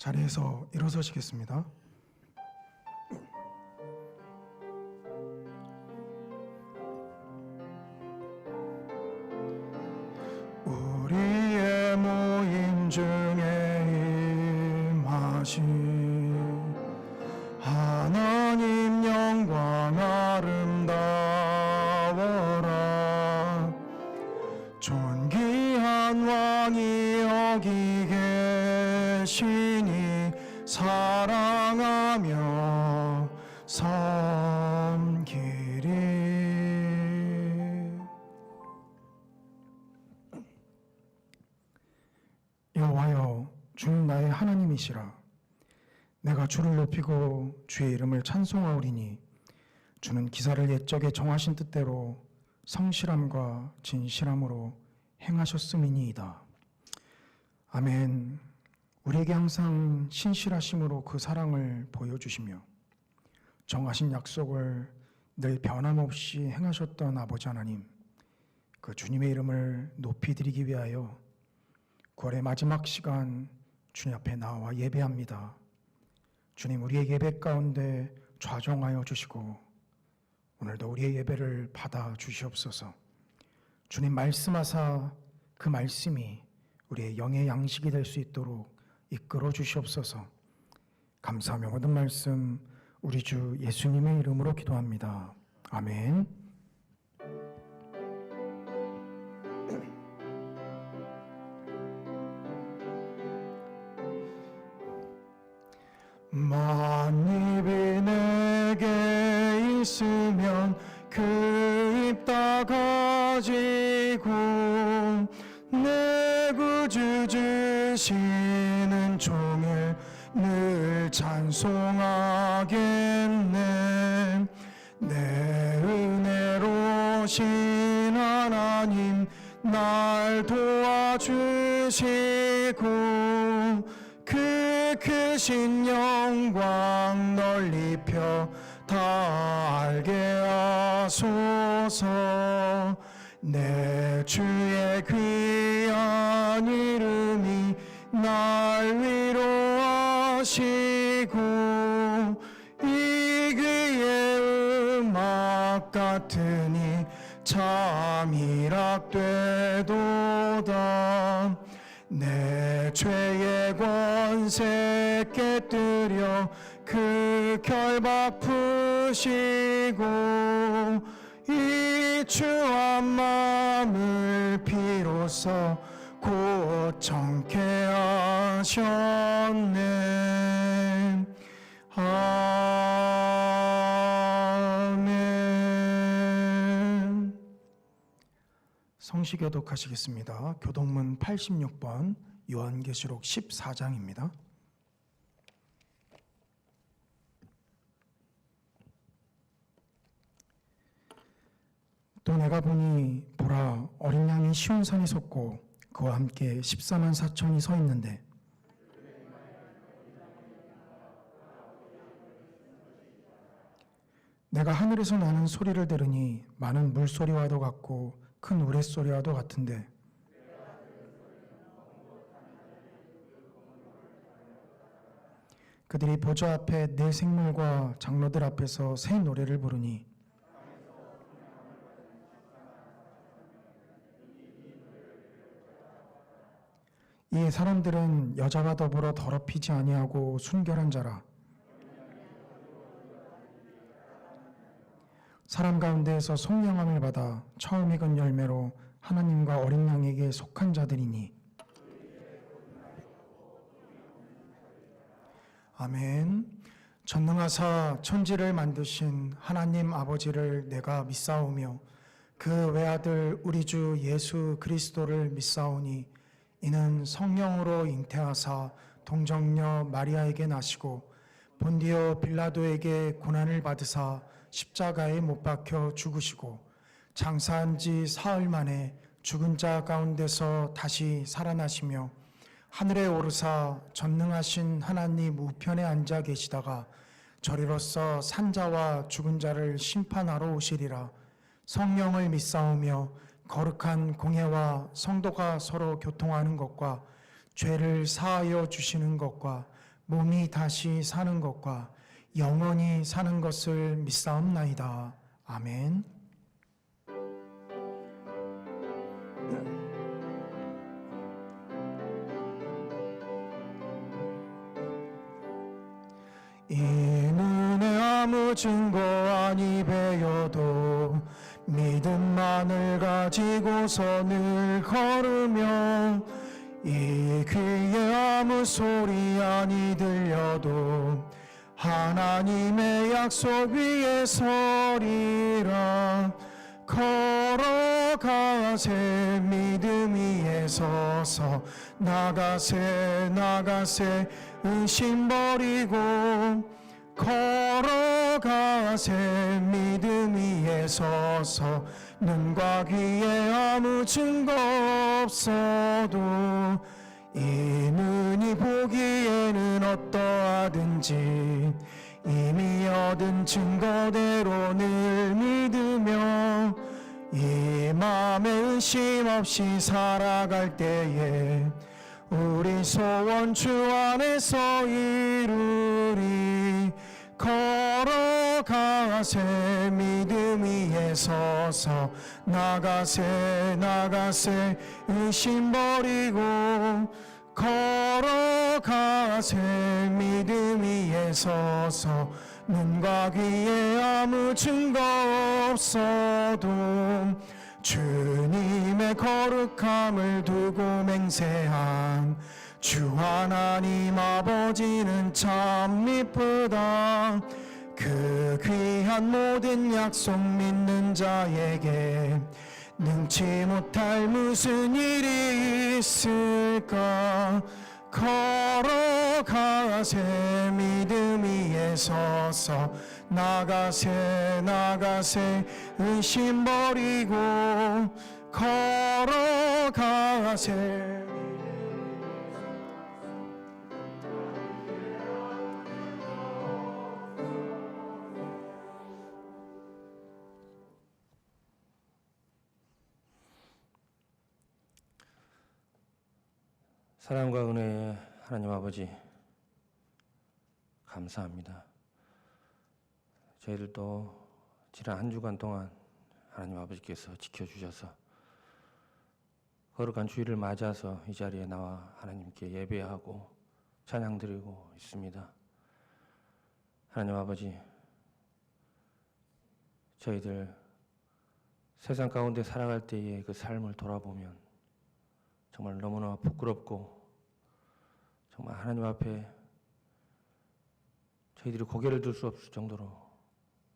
자리에서 일어서시겠습니다. 우리의 모임 중에 임하신 하나님 영광 아름다워라. 존귀한 왕이 여기 계시니 사랑하며 섬기리. 여호와여, 주는 나의 하나님이시라. 내가 주를 높이고 주의 이름을 찬송하오리니 주는 기사를 옛적에 정하신 뜻대로 성실함과 진실함으로 행하셨음이니이다. 아멘. 우리에게 항상 신실하심으로 그 사랑을 보여주시며 정하신 약속을 늘 변함없이 행하셨던 아버지 하나님, 그 주님의 이름을 높이 드리기 위하여 9월의 마지막 시간 주님 앞에 나와 예배합니다. 주님, 우리의 예배 가운데 좌정하여 주시고 오늘도 우리의 예배를 받아 주시옵소서. 주님, 말씀하사 그 말씀이 우리의 영의 양식이 될 수 있도록 이끌어 주시옵소서. 감사하며 모든 말씀 우리 주 예수님의 이름으로 기도합니다. 아멘. 만입이 내게 있으면 그 입 다 가지고 내 구주 주시는 종일 늘 찬송하겠네. 내 은혜로신 하나님 날 도와주시고 그 크신 영광 널리 펴 다 알게 하소서. 내 주의 귀한 이름이 날 위로하시고 이 귀의 음악 같으니 참 희락되도다. 내 죄의 권세 깨뜨려 그 결박 푸시고 이 주한 마음을 비로소 곧 정케 하셨네. 아멘. 성시교독 하시겠습니다. 교독문 86번, 요한계시록 14장입니다. 또 내가 보니 보라, 어린 양이 시온산에 섰고 그와 함께 14만 4천이 서 있는데 내가 하늘에서 나는 소리를 들으니 많은 물소리와도 같고 큰 우레소리와도 같은데 그들이 보좌 앞에 네 생물과 장로들 앞에서 새 노래를 부르니 이 사람들은 여자와 더불어 더럽히지 아니하고 순결한 자라. 사람 가운데에서 속량함을 받아 처음 익은 열매로 하나님과 어린 양에게 속한 자들이니. 아멘. 전능하사 천지를 만드신 하나님 아버지를 내가 믿사오며 그 외아들 우리 주 예수 그리스도를 믿사오니 이는 성령으로 잉태하사 동정녀 마리아에게 나시고 본디오 빌라도에게 고난을 받으사 십자가에 못 박혀 죽으시고 장사한 지 사흘 만에 죽은 자 가운데서 다시 살아나시며 하늘에 오르사 전능하신 하나님 우편에 앉아 계시다가 저리로서 산자와 죽은 자를 심판하러 오시리라. 성령을 믿사오며 거룩한 공회와 성도가 서로 교통하는 것과 죄를 사하여 주시는 것과 몸이 다시 사는 것과 영원히 사는 것을 믿사옵나이다. 아멘. 이 눈에 아무 증거 아니 배여도 믿음만을 가지고서 늘 걸으며 이 귀에 아무 소리 아니 들려도 하나님의 약속 위에 서리라. 걸어가세 믿음 위에 서서 나가세 나가세 의심 버리고 걸어가세 믿음 위에 서서 눈과 귀에 아무 증거 없어도 이 눈이 보기에는 어떠하든지 이미 얻은 증거대로 늘 믿으며 이 맘에 의심 없이 살아갈 때에 우리 소원 주 안에서 이루리. 걸어가세 믿음 위에 서서 나가세 나가세 의심 버리고 걸어가세 믿음 위에 서서 눈과 귀에 아무 증거 없어도 주님의 거룩함을 두고 맹세한 주 하나님 아버지는 참 미쁘다. 그 귀한 모든 약속 믿는 자에게 능치 못할 무슨 일이 있을까. 걸어가세 믿음 위에 서서 나가세 나가세 의심 버리고 걸어가세. 사랑과 은혜의 하나님 아버지, 감사합니다. 저희들도 지난 한 주간 동안 하나님 아버지께서 지켜주셔서 거룩한 주일을 맞아서 이 자리에 나와 하나님께 예배하고 찬양드리고 있습니다. 하나님 아버지, 저희들 세상 가운데 살아갈 때의 그 삶을 돌아보면 정말 너무나 부끄럽고 정말 하나님 앞에 저희들이 고개를 들 수 없을 정도로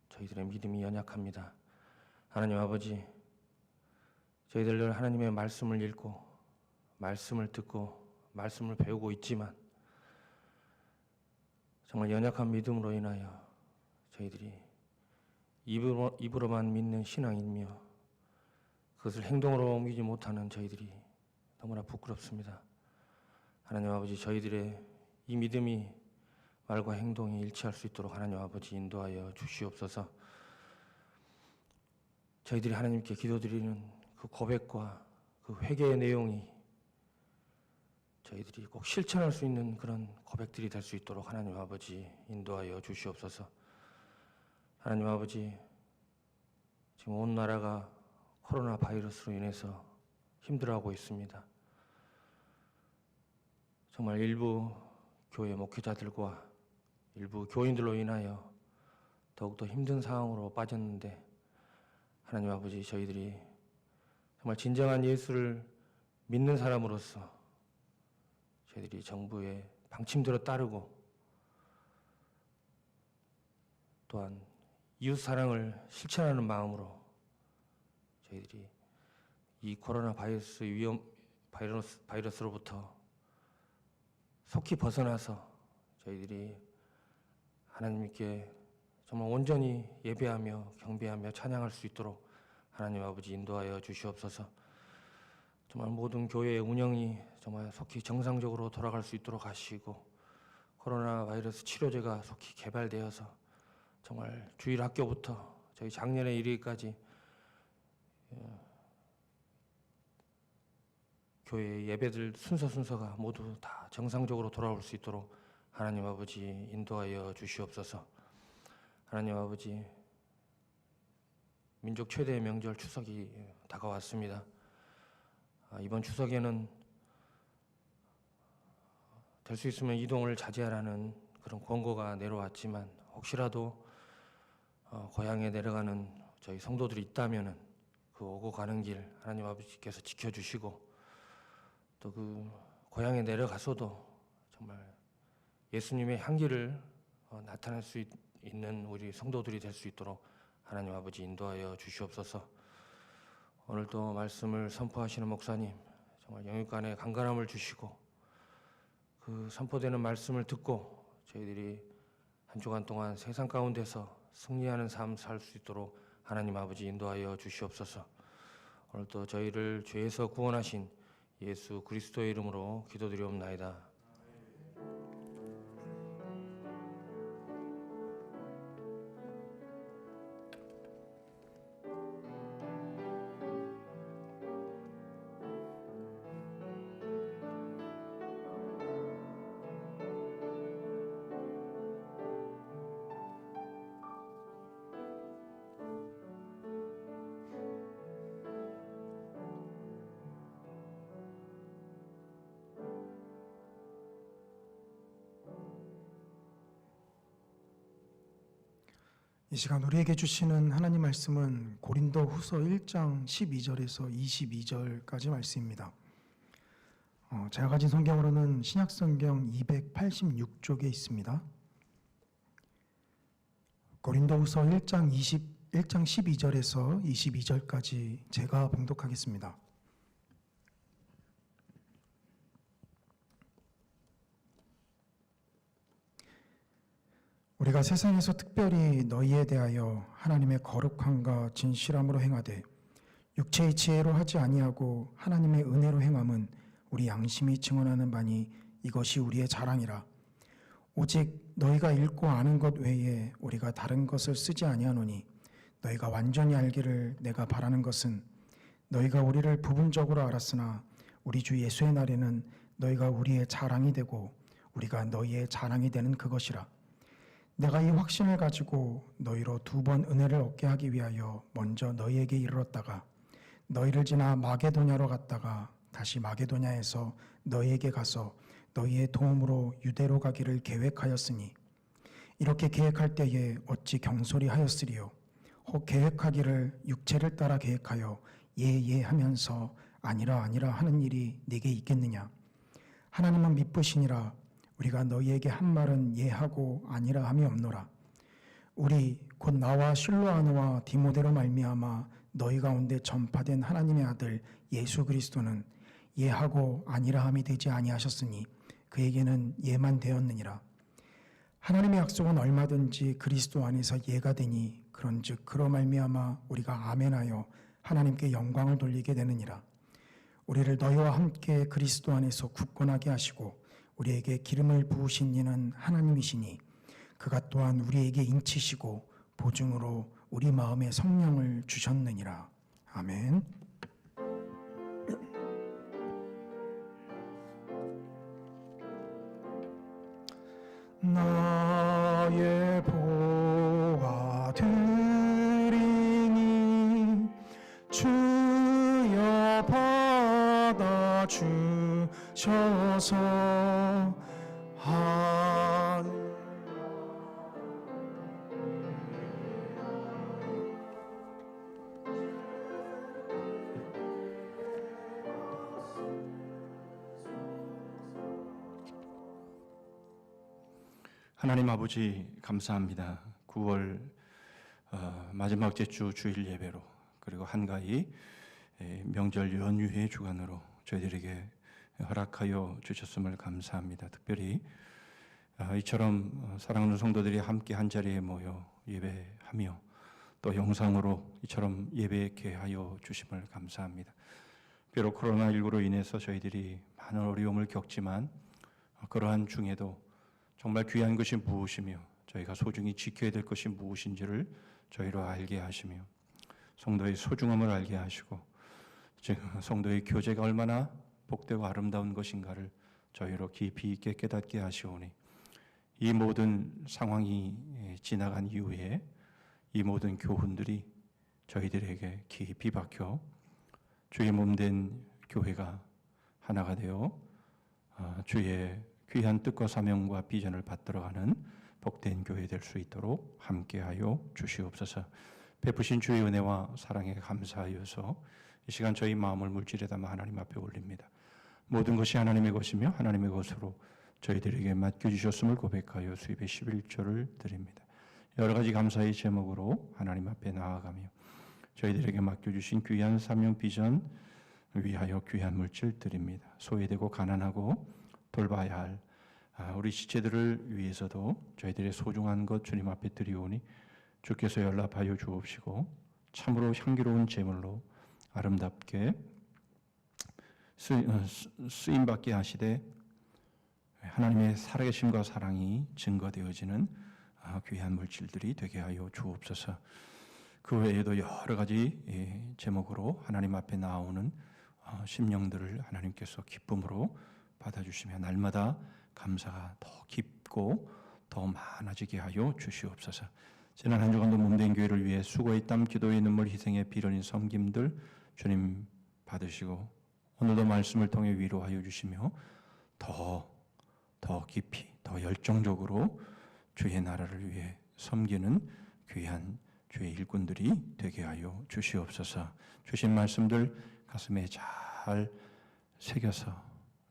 저희들의 믿음이 연약합니다. 하나님 아버지, 저희들 하나님의 말씀을 읽고 말씀을 듣고 말씀을 배우고 있지만 정말 연약한 믿음으로 인하여 저희들이 입으로만 믿는 신앙이며 그것을 행동으로 옮기지 못하는 저희들이 너무나 부끄럽습니다. 하나님 아버지, 저희들의 이 믿음이 말과 행동이 일치할 수 있도록 하나님 아버지 인도하여 주시옵소서. 저희들이 하나님께 기도드리는 그 고백과 그 회개의 내용이 저희들이 꼭 실천할 수 있는 그런 고백들이 될 수 있도록 하나님 아버지 인도하여 주시옵소서. 하나님 아버지, 지금 온 나라가 코로나 바이러스로 인해서 힘들어하고 있습니다. 정말 일부 교회 목회자들과 일부 교인들로 인하여 더욱더 힘든 상황으로 빠졌는데 하나님 아버지, 저희들이 정말 진정한 예수를 믿는 사람으로서 저희들이 정부의 방침대로 따르고 또한 이웃 사랑을 실천하는 마음으로 저희들이 이 코로나 바이러스로부터 속히 벗어나서 저희들이 하나님께 정말 온전히 예배하며 경배하며 찬양할 수 있도록 하나님 아버지 인도하여 주시옵소서. 정말 모든 교회의 운영이 정말 속히 정상적으로 돌아갈 수 있도록 하시고 코로나 바이러스 치료제가 속히 개발되어서 정말 주일 학교부터 저희 작년에 이르기까지 교회의 예배들 순서가 모두 다 정상적으로 돌아올 수 있도록 하나님 아버지 인도하여 주시옵소서. 하나님 아버지, 민족 최대의 명절 추석이 다가왔습니다. 이번 추석에는 될 수 있으면 이동을 자제하라는 그런 권고가 내려왔지만 혹시라도 고향에 내려가는 저희 성도들이 있다면은 그 오고 가는 길 하나님 아버지께서 지켜주시고 또 그 고향에 내려가서도 정말 예수님의 향기를 나타낼 수 있는 우리 성도들이 될 수 있도록 하나님 아버지 인도하여 주시옵소서. 오늘도 말씀을 선포하시는 목사님 정말 영육간에 강건함을 주시고 그 선포되는 말씀을 듣고 저희들이 한 주간 동안 세상 가운데서 승리하는 삶 살 수 있도록 하나님 아버지 인도하여 주시옵소서. 오늘도 저희를 죄에서 구원하신 예수 그리스도의 이름으로 기도드리옵나이다. 이 시간 우리에게 주시는 하나님 말씀은 고린도 후서 1장 12절에서 22절까지 말씀입니다. 제가 가진 성경으로는 신약성경 286쪽에 있습니다. 고린도 후서 1장 12절에서 22절까지 제가 봉독하겠습니다. 우리가 세상에서 특별히 너희에 대하여 하나님의 거룩함과 진실함으로 행하되 육체의 지혜로 하지 아니하고 하나님의 은혜로 행함은 우리 양심이 증언하는 바니 이것이 우리의 자랑이라. 오직 너희가 읽고 아는 것 외에 우리가 다른 것을 쓰지 아니하노니 너희가 완전히 알기를 내가 바라는 것은 너희가 우리를 부분적으로 알았으나 우리 주 예수의 날에는 너희가 우리의 자랑이 되고 우리가 너희의 자랑이 되는 그것이라. 내가 이 확신을 가지고 너희로 2번 은혜를 얻게 하기 위하여 먼저 너희에게 이르렀다가 너희를 지나 마게도냐로 갔다가 다시 마게도냐에서 너희에게 가서 너희의 도움으로 유대로 가기를 계획하였으니 이렇게 계획할 때에 어찌 경솔히 하였으리요. 혹 계획하기를 육체를 따라 계획하여 예 하면서 아니라 하는 일이 네게 있겠느냐. 하나님은 미쁘시니라. 우리가 너희에게 한 말은 예하고 아니라 함이 없노라. 우리 곧 나와 실로아노와 디모데로 말미암아 너희 가운데 전파된 하나님의 아들 예수 그리스도는 예하고 아니라 함이 되지 아니하셨으니 그에게는 예만 되었느니라. 하나님의 약속은 얼마든지 그리스도 안에서 예가 되니 그런즉 그로 말미암아 우리가 아멘하여 하나님께 영광을 돌리게 되느니라. 우리를 너희와 함께 그리스도 안에서 굳건하게 하시고 우리에게 기름을 부으신 이는 하나님이시니 그가 또한 우리에게 인치시고 보증으로 우리 마음에 성령을 주셨느니라. 아멘. 나의 보아 드리니 주여 받아 주셔서 하늘 하나님 아버지 감사합니다. 9월 마지막 주 주일 예배로 그리고 한가히 명절 연휴의 주간으로 저희들에게 허락하여 주셨음을 감사합니다. 특별히 이처럼 사랑하는 성도들이 함께 한자리에 모여 예배하며 또 영상으로 이처럼 예배케 하여 주심을 감사합니다. 비록 코로나19로 인해서 저희들이 많은 어려움을 겪지만 그러한 중에도 정말 귀한 것이 무엇이며 저희가 소중히 지켜야 될 것이 무엇인지를 저희로 알게 하시며 성도의 소중함을 알게 하시고 성도의 교제가 얼마나 복되고 아름다운 것인가를 저희로 깊이 있게 깨닫게 하시오니 이 모든 상황이 지나간 이후에 이 모든 교훈들이 저희들에게 깊이 박혀 주의 몸된 교회가 하나가 되어 주의 귀한 뜻과 사명과 비전을 받들어가는 복된 교회 될 수 있도록 함께하여 주시옵소서. 베푸신 주의 은혜와 사랑에 감사하여서 이 시간 저희 마음을 물질에 담아 하나님 앞에 올립니다. 모든 것이 하나님의 것이며 하나님의 것으로 저희들에게 맡겨주셨음을 고백하여 수입의 11조를 드립니다. 여러 가지 감사의 제목으로 하나님 앞에 나아가며 저희들에게 맡겨주신 귀한 사명 비전 위하여 귀한 물질 드립니다. 소외되고 가난하고 돌봐야 할 우리 지체들을 위해서도 저희들의 소중한 것 주님 앞에 드리오니 주께서 연락하여 주옵시고 참으로 향기로운 제물로 아름답게 쓰임받게 하시되 하나님의 살아계심과 사랑이 증거되어지는 귀한 물질들이 되게 하여 주옵소서. 그 외에도 여러 가지 제목으로 하나님 앞에 나오는 심령들을 하나님께서 기쁨으로 받아주시며 날마다 감사가 더 깊고 더 많아지게 하여 주시옵소서. 지난 한 주간도 몸된 교회를 위해 수고의 땀, 기도의 눈물, 희생의 비련인 섬김들 주님 받으시고 오늘도 말씀을 통해 위로하여 주시며 더 깊이 더 열정적으로 주의 나라를 위해 섬기는 귀한 주의 일꾼들이 되게 하여 주시옵소서. 주신 말씀들 가슴에 잘 새겨서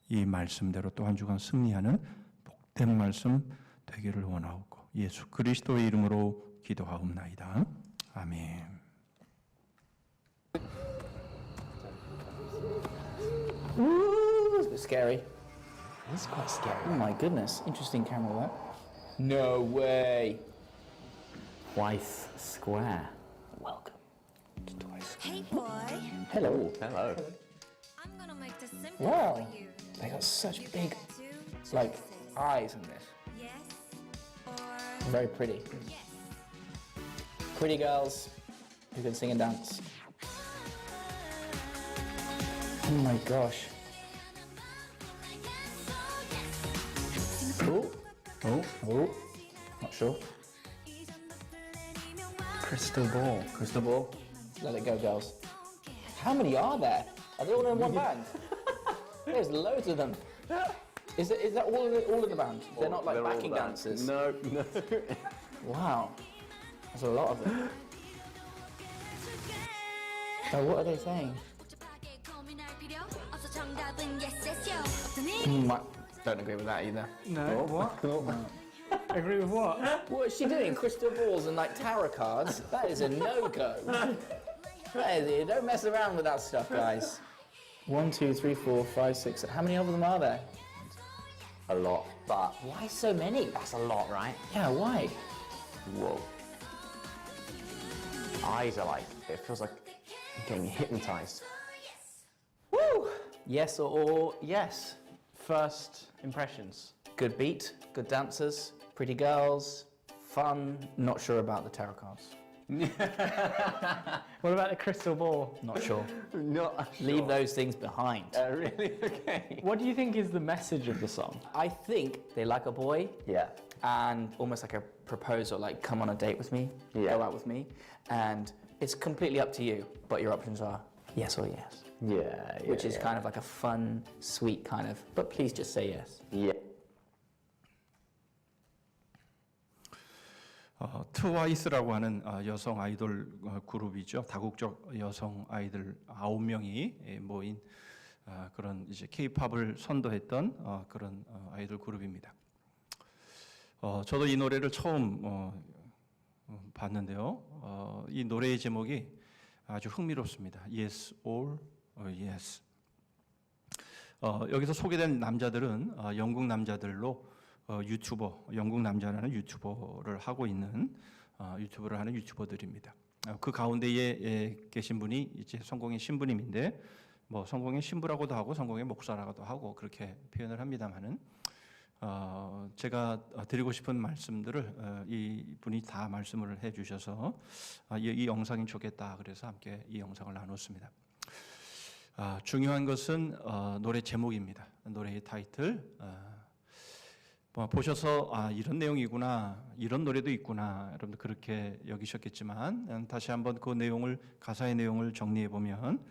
이 말씀대로 또 한 주간 승리하는 복된 말씀 되기를 원하옵고 예수 그리스도의 이름으로 기도하옵나이다. 아멘. Ooh, it's a bit scary. It's quite scary. Oh my goodness. Interesting camera work. No way. Twice Square. Welcome to Twice Square. Hey boy, Hello. Hello. I'm gonna make this simple Wow. for you. They got such You big, get two like, choices. eyes in this. Yes or Very pretty. yes. Pretty girls who can sing and dance. Oh my gosh. Oh. Oh. Not sure. Crystal ball. Crystal ball. Let it go, girls. How many are there? Are they all in one band? There's loads of them. Is that all in the band? They're not like backing dancers. No. Wow. That's a lot of them. So what are they saying? Don't agree with that either. No. What? Agree with what? What is she doing? Crystal balls and like tarot cards? That is a no-go. Don't mess around with that stuff, guys. 1, 2, 3, 4, 5, 6. How many of them are there? A lot, but Why so many? that's a lot, right? Yeah, why? Whoa. Eyes are like, it feels like I'm getting hypnotized. Woo! Yes or yes? First impressions. Good beat, good dancers, pretty girls, fun. Not sure about the tarot cards. What about the crystal ball? Not sure. Not Leave those things behind. Really? Okay. What do you think is the message of the song? I think they like a boy Yeah. and almost like a proposal, like come on a date with me, Yeah. go out with me, and it's completely up to you, but your options are yes or yes, Yeah. which is kind of like a fun, sweet kind of, but please just say yes. Yeah. 트와이스라고 하는 여성 아이돌 그룹이죠. 다국적 여성 아이들 9명이 모인 그런 이제 K-팝을 선도했던 그런 아이돌 그룹입니다. 저도 이 노래를 처음 봤는데요. 이 노래의 제목이 아주 흥미롭습니다. Yes or Yes. 여기서 소개된 남자들은 영국 남자들로 영국 남자라는 유튜버를 하고 있는 유튜브를 하는 유튜버들입니다. 그 가운데에 계신 분이 이제 성공의 신부님인데 뭐 성공의 신부라고도 하고 성공의 목사라고도 하고 그렇게 표현을 합니다만은 제가 드리고 싶은 말씀들을 이 분이 다 말씀을 해주셔서 이 영상이 좋겠다 그래서 함께 이 영상을 나눴습니다. 중요한 것은 노래 제목입니다. 노래의 타이틀. 보셔서 이런 내용이구나, 이런 노래도 있구나, 여러분들 그렇게 여기셨겠지만 다시 한번 그 내용을, 가사의 내용을 정리해 보면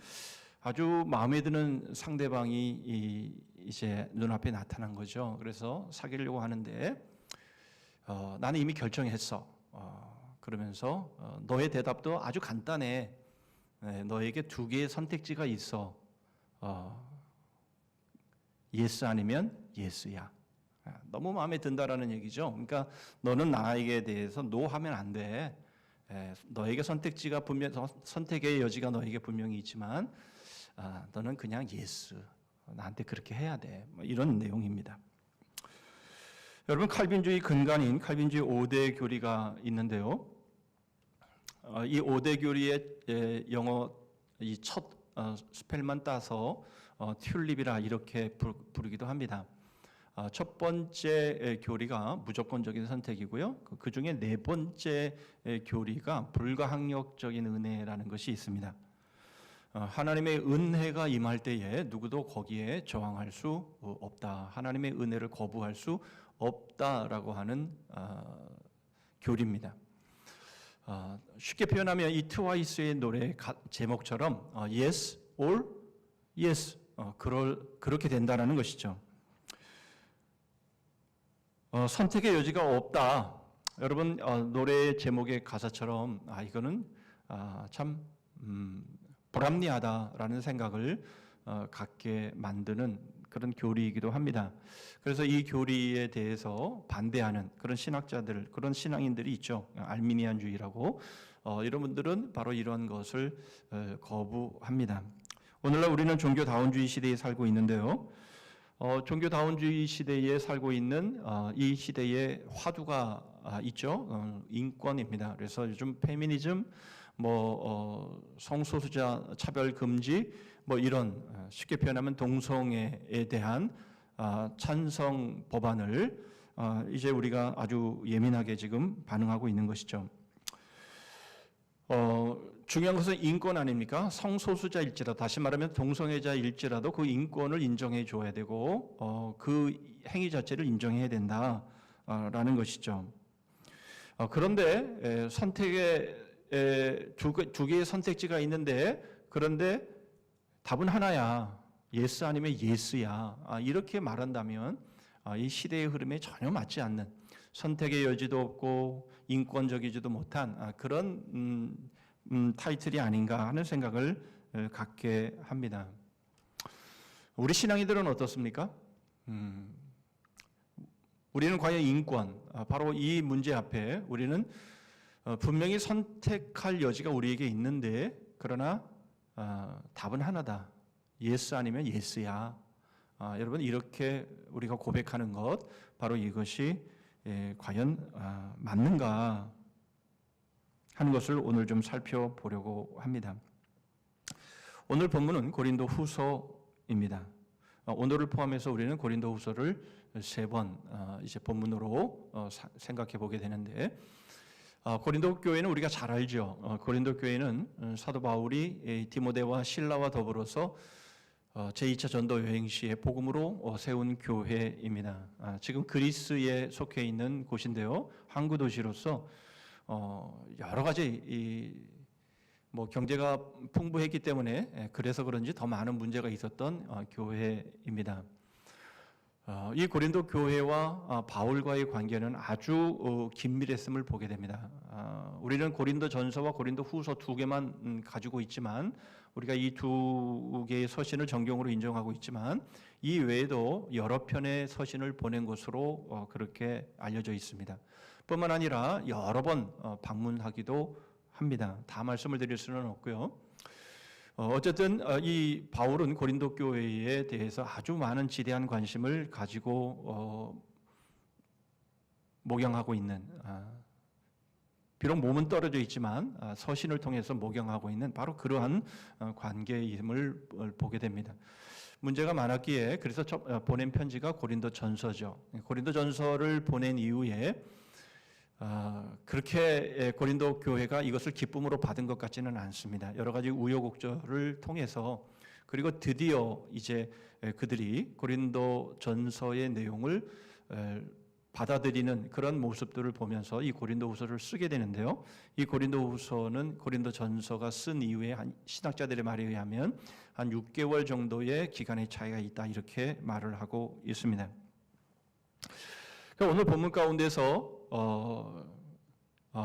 아주 마음에 드는 상대방이 이제 눈앞에 나타난 거죠. 그래서 사귀려고 하는데 나는 이미 결정했어. 그러면서 너의 대답도 아주 간단해. 너에게 두 개의 선택지가 있어. 예스 아니면 예스야. 너무 마음에 든다라는 얘기죠. 그러니까 너는 나에게 대해서 노 하면 안 돼. 너에게 선택지가 선택의 여지가 너에게 분명히 있지만 너는 그냥 예스. 나한테 그렇게 해야 돼. 뭐 이런 내용입니다. 여러분, 칼빈주의 근간인 칼빈주의 5대 교리가 있는데요. 이 5대 교리의 영어 이 첫 스펠만 따서 튤립이라 이렇게 부르기도 합니다. 첫 번째 교리가 무조건적인 선택이고요. 그 중에 네 번째 교리가 불가항력적인 은혜라는 것이 있습니다. 하나님의 은혜가 임할 때에 누구도 거기에 저항할 수 없다. 하나님의 은혜를 거부할 수 없다라고 하는 교리입니다. 쉽게 표현하면 이 트와이스의 노래 제목처럼 yes or yes 그렇게 된다라는 것이죠. 선택의 여지가 없다. 여러분 노래 제목의 가사처럼 이거는 참 불합리하다라는 생각을 갖게 만드는 그런 교리이기도 합니다. 그래서 이 교리에 대해서 반대하는 그런 신학자들, 그런 신앙인들이 있죠. 알미니안주의라고. 이런 분들은 바로 이런 것을 거부합니다. 오늘날 우리는 종교다원주의 시대에 살고 있는데요. 종교다원주의 시대에 살고 있는 이 시대의 화두가 있죠. 인권입니다. 그래서 요즘 페미니즘, 성소수자 차별 금지, 이런 쉽게 표현하면 동성애에 대한 찬성 법안을 이제 우리가 아주 예민하게 지금 반응하고 있는 것이죠. 중요한 것은 인권 아닙니까? 성소수자일지라도, 다시 말하면 동성애자일지라도 그 인권을 인정해 줘야 되고 그 행위 자체를 인정해야 된다라는 것이죠. 그런데 두 개의 선택지가 있는데, 그런데 답은 하나야. 예스 아니면 예스야. 이렇게 말한다면 이 시대의 흐름에 전혀 맞지 않는, 선택의 여지도 없고 인권적이지도 못한 그런 타이틀이 아닌가 하는 생각을 갖게 합니다. 우리 신앙인들은 어떻습니까? 우리는 과연 인권, 바로 이 문제 앞에 우리는 분명히 선택할 여지가 우리에게 있는데, 그러나 답은 하나다. 예스 아니면 예스야. 여러분, 이렇게 우리가 고백하는 것, 바로 이것이 과연 맞는가 하는 것을 오늘 좀 살펴보려고 합니다. 오늘 본문은 고린도 후서입니다. 오늘을 포함해서 우리는 고린도 후서를 3번 이제 본문으로 생각해 보게 되는데, 고린도 교회는 우리가 잘 알죠. 고린도 교회는 사도 바울이 디모데와 실라와 더불어서 제2차 전도 여행 시에 복음으로 세운 교회입니다. 지금 그리스에 속해 있는 곳인데요. 항구 도시로서 여러 가지 경제가 풍부했기 때문에 그래서 그런지 더 많은 문제가 있었던 교회입니다. 이 고린도 교회와 바울과의 관계는 아주 긴밀했음을 보게 됩니다. 우리는 고린도 전서와 고린도 후서 2개만 가지고 있지만, 우리가 이 2개의 서신을 정경으로 인정하고 있지만, 이 외에도 여러 편의 서신을 보낸 것으로 그렇게 알려져 있습니다. 뿐만 아니라 여러 번 방문하기도 합니다. 다 말씀을 드릴 수는 없고요. 어쨌든 이 바울은 고린도 교회에 대해서 아주 많은 지대한 관심을 가지고 목양하고 있는, 비록 몸은 떨어져 있지만 서신을 통해서 목양하고 있는 바로 그러한 관계임을 보게 됩니다. 문제가 많았기에 그래서 보낸 편지가 고린도 전서죠. 고린도 전서를 보낸 이후에 그렇게 고린도 교회가 이것을 기쁨으로 받은 것 같지는 않습니다. 여러 가지 우여곡절을 통해서, 그리고 드디어 이제 그들이 고린도 전서의 내용을 받아들이는 그런 모습들을 보면서 이 고린도후서를 쓰게 되는데요. 이 고린도후서는 고린도전서가 쓴 이후에 한 신학자들의 말에 의하면 한 6개월 정도의 기간의 차이가 있다 이렇게 말을 하고 있습니다. 그러니까 오늘 본문 가운데서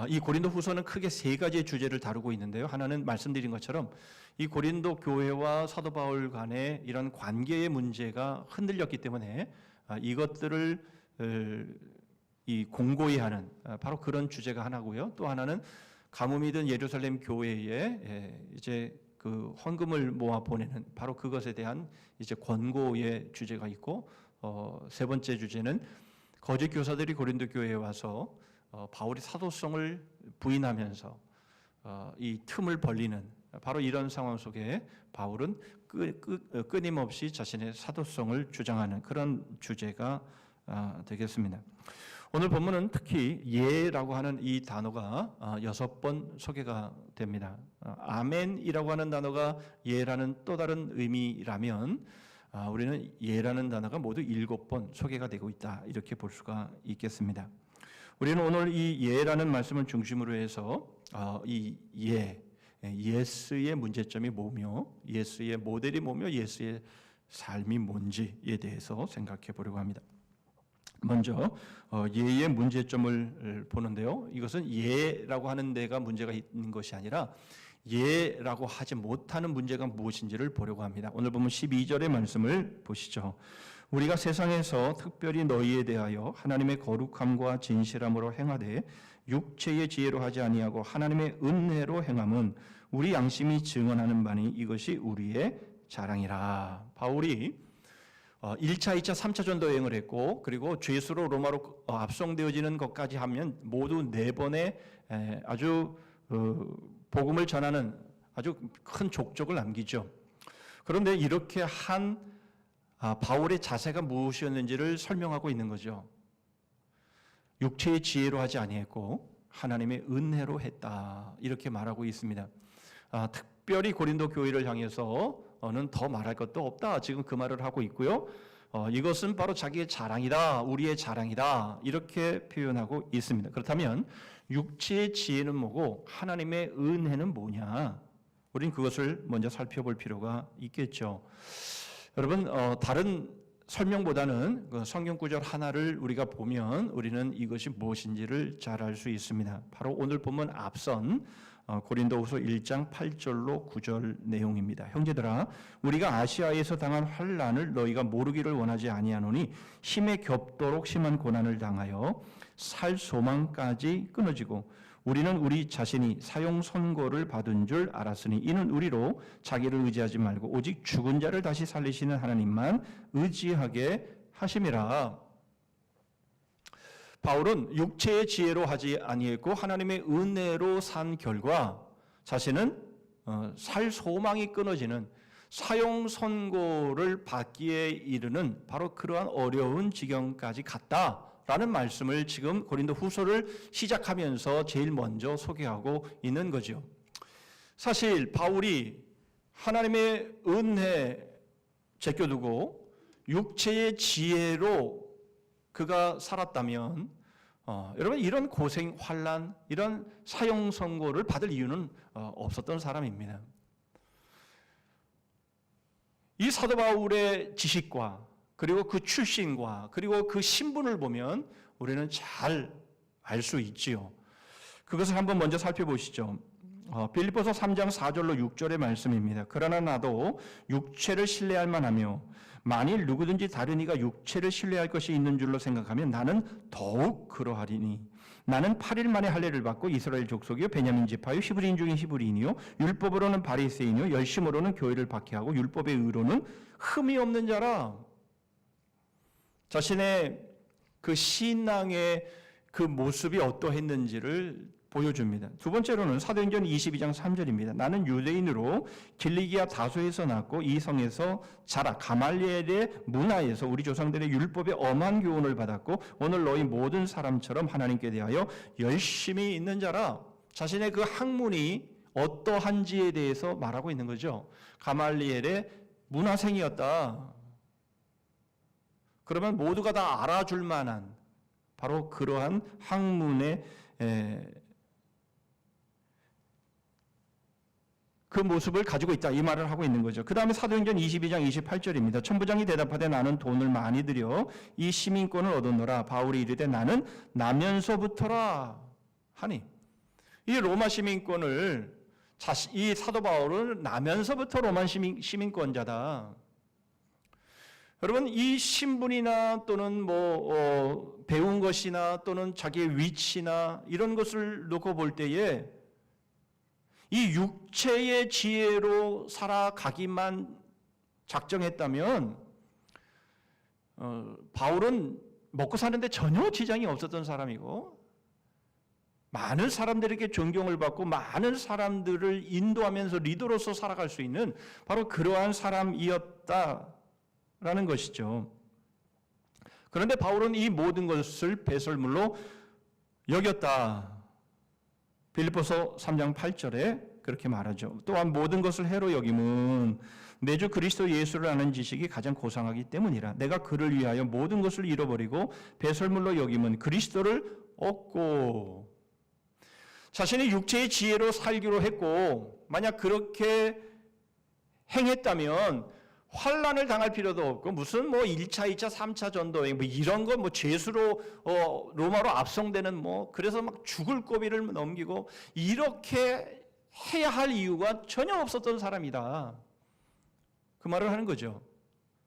이 고린도후서는 크게 세 가지의 주제를 다루고 있는데요. 하나는 말씀드린 것처럼 이 고린도 교회와 사도 바울 간의 이런 관계의 문제가 흔들렸기 때문에 이것들을 이 공고히 하는 바로 그런 주제가 하나고요. 또 하나는 가뭄이 든 예루살렘 교회에 이제 그 헌금을 모아 보내는 바로 그것에 대한 이제 권고의 주제가 있고, 세 번째 주제는 거짓 교사들이 고린도 교회에 와서 바울의 사도성을 부인하면서 이 틈을 벌리는 바로 이런 상황 속에 바울은 끊임없이 자신의 사도성을 주장하는 그런 주제가 되겠습니다. 오늘 본문은 특히 예라고 하는 이 단어가 6번 소개가 됩니다. 아멘이라고 하는 단어가 예라는 또 다른 의미라면 우리는 예라는 단어가 모두 7번 소개가 되고 있다 이렇게 볼 수가 있겠습니다. 우리는 오늘 이 예라는 말씀을 중심으로 해서 이 예스의 문제점이 뭐며 예스의 모델이 뭐며 예스의 삶이 뭔지에 대해서 생각해 보려고 합니다. 먼저 예의 문제점을 보는데요. 이것은 예라고 하는 데가 문제가 있는 것이 아니라 예라고 하지 못하는 문제가 무엇인지를 보려고 합니다. 오늘 보면 12절의 말씀을 보시죠. 우리가 세상에서 특별히 너희에 대하여 하나님의 거룩함과 진실함으로 행하되 육체의 지혜로 하지 아니하고 하나님의 은혜로 행함은 우리 양심이 증언하는 바니 이것이 우리의 자랑이라. 바울이 1차, 2차, 3차 전도 여행을 했고 그리고 죄수로 로마로 압송되어지는 것까지 하면 모두 4번의 아주 복음을 전하는 아주 큰 족적을 남기죠. 그런데 이렇게 한 바울의 자세가 무엇이었는지를 설명하고 있는 거죠. 육체의 지혜로 하지 아니했고 하나님의 은혜로 했다 이렇게 말하고 있습니다. 특별히 고린도 교회를 향해서는 더 말할 것도 없다 지금 그 말을 하고 있고요. 이것은 바로 자기의 자랑이다, 우리의 자랑이다 이렇게 표현하고 있습니다. 그렇다면 육체의 지혜는 뭐고 하나님의 은혜는 뭐냐? 우리는 그것을 먼저 살펴볼 필요가 있겠죠. 여러분 다른 설명보다는 그 성경 구절 하나를 우리가 보면 우리는 이것이 무엇인지를 잘 알 수 있습니다. 바로 오늘 본문 앞선 고린도후서 1장 8절로 9절 내용입니다. 형제들아 우리가 아시아에서 당한 환난을 너희가 모르기를 원하지 아니하노니 힘에 겹도록 심한 고난을 당하여 살 소망까지 끊어지고 우리는 우리 자신이 사형 선고를 받은 줄 알았으니 이는 우리로 자기를 의지하지 말고 오직 죽은 자를 다시 살리시는 하나님만 의지하게 하심이라. 바울은 육체의 지혜로 하지 아니했고 하나님의 은혜로 산 결과 자신은 살 소망이 끊어지는 사형 선고를 받기에 이르는 바로 그러한 어려운 지경까지 갔다라는 말씀을 지금 고린도 후서를 시작하면서 제일 먼저 소개하고 있는 거죠. 사실 바울이 하나님의 은혜 제껴두고 육체의 지혜로 그가 살았다면 여러분 이런 고생, 환난, 이런 사형 선고를 받을 이유는 없었던 사람입니다. 이 사도 바울의 지식과 그리고 그 출신과 그리고 그 신분을 보면 우리는 잘 알 수 있지요. 그것을 한번 먼저 살펴보시죠. 빌립보서 3장 4절로 6절의 말씀입니다. 그러나 나도 육체를 신뢰할 만하며 만일 누구든지 다른 이가 육체를 신뢰할 것이 있는 줄로 생각하면 나는 더욱 그러하리니 나는 8일 만에 할례를 받고 이스라엘 족속이요 베냐민 지파요 히브리인 중에 히브리인이요 율법으로는 바리새인이요 열심으로는 교회를 박해하고 율법의 의로는 흠이 없는 자라. 자신의 그 신앙의 그 모습이 어떠했는지를 보여줍니다. 두 번째로는 사도행전 22장 3절입니다. 나는 유대인으로 길리기아 다소에서 났고 이 성에서 자라 가말리엘의 문화에서 우리 조상들의 율법의 엄한 교훈을 받았고 오늘 너희 모든 사람처럼 하나님께 대하여 열심히 있는 자라. 자신의 그 학문이 어떠한지에 대해서 말하고 있는 거죠. 가말리엘의 문화생이었다. 그러면 모두가 다 알아줄 만한 바로 그러한 학문의 그 모습을 가지고 있다 이 말을 하고 있는 거죠. 그 다음에 사도행전 22장 28절입니다. 천부장이 대답하되 나는 돈을 많이 들여 이 시민권을 얻었노라. 바울이 이르되 나는 나면서부터라 하니, 이 로마 시민권을 이 사도 바울은 나면서부터 로마 시민권자다. 여러분, 이 신분이나 또는 배운 것이나 또는 자기의 위치나 이런 것을 놓고 볼 때에 이 육체의 지혜로 살아가기만 작정했다면 바울은 먹고 사는데 전혀 지장이 없었던 사람이고 많은 사람들에게 존경을 받고 많은 사람들을 인도하면서 리더로서 살아갈 수 있는 바로 그러한 사람이었다라는 것이죠. 그런데 바울은 이 모든 것을 배설물로 여겼다. 빌립보서 3장 8절에 그렇게 말하죠. 또한 모든 것을 해로 여김은 내 주 그리스도 예수를 아는 지식이 가장 고상하기 때문이라. 내가 그를 위하여 모든 것을 잃어버리고 배설물로 여김은 그리스도를 얻고, 자신의 육체의 지혜로 살기로 했고 만약 그렇게 행했다면 환난을 당할 필요도 없고 무슨 1차, 2차, 3차 전도 이런 거 죄수로 로마로 압송되는 그래서 막 죽을 고비를 넘기고 이렇게 해야 할 이유가 전혀 없었던 사람이다. 그 말을 하는 거죠.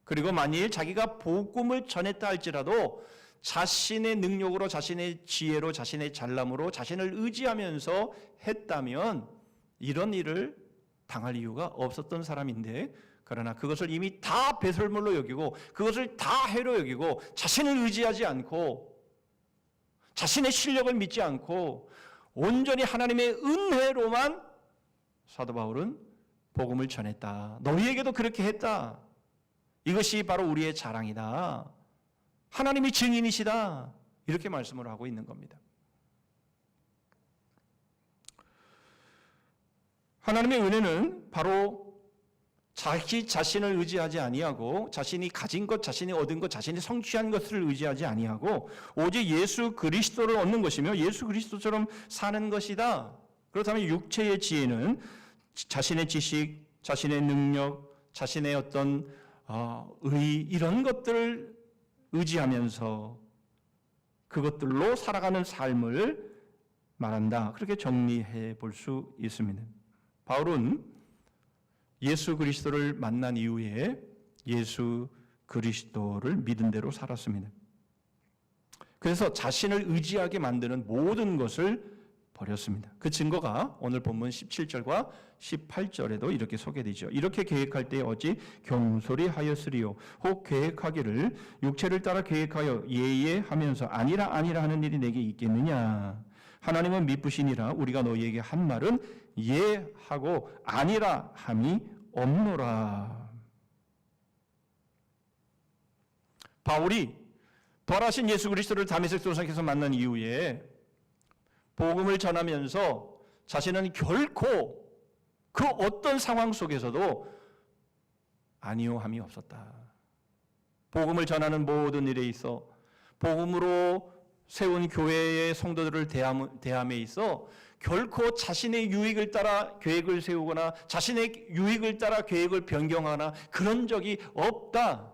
그리고 만일 자기가 복음을 전했다 할지라도 자신의 능력으로, 자신의 지혜로, 자신의 잘남으로 자신을 의지하면서 했다면 이런 일을 당할 이유가 없었던 사람인데, 그러나 그것을 이미 다 배설물로 여기고 그것을 다 해로 여기고 자신을 의지하지 않고 자신의 실력을 믿지 않고 온전히 하나님의 은혜로만 사도 바울은 복음을 전했다. 너희에게도 그렇게 했다. 이것이 바로 우리의 자랑이다. 하나님이 증인이시다. 이렇게 말씀을 하고 있는 겁니다. 하나님의 은혜는 바로 자기 자신을 의지하지 아니하고 자신이 가진 것, 자신이 얻은 것, 자신이 성취한 것을 의지하지 아니하고 오직 예수 그리스도를 얻는 것이며 예수 그리스도처럼 사는 것이다. 그렇다면 육체의 지혜는 자신의 지식, 자신의 능력, 자신의 어떤 이런 것들을 의지하면서 그것들로 살아가는 삶을 말한다. 그렇게 정리해 볼 수 있습니다. 바울은 예수 그리스도를 만난 이후에 예수 그리스도를 믿은 대로 살았습니다. 그래서 자신을 의지하게 만드는 모든 것을 버렸습니다. 그 증거가 오늘 본문 17절과 18절에도 이렇게 소개되죠. 이렇게 계획할 때 어찌 경솔히 하였으리요. 혹 계획하기를 육체를 따라 계획하여 예예하면서 아니라 하는 일이 내게 있겠느냐. 하나님은 미쁘시니라. 우리가 너희에게 한 말은 예하고 아니라 함이 없노라. 바울이 부활하신 예수 그리스도를 다메섹 도상에서 만난 이후에 복음을 전하면서 자신은 결코 그 어떤 상황 속에서도 아니요함이 없었다. 복음을 전하는 모든 일에 있어 복음으로 세운 교회의 성도들을 대함에 있어 결코 자신의 유익을 따라 계획을 세우거나 자신의 유익을 따라 계획을 변경하거나 그런 적이 없다.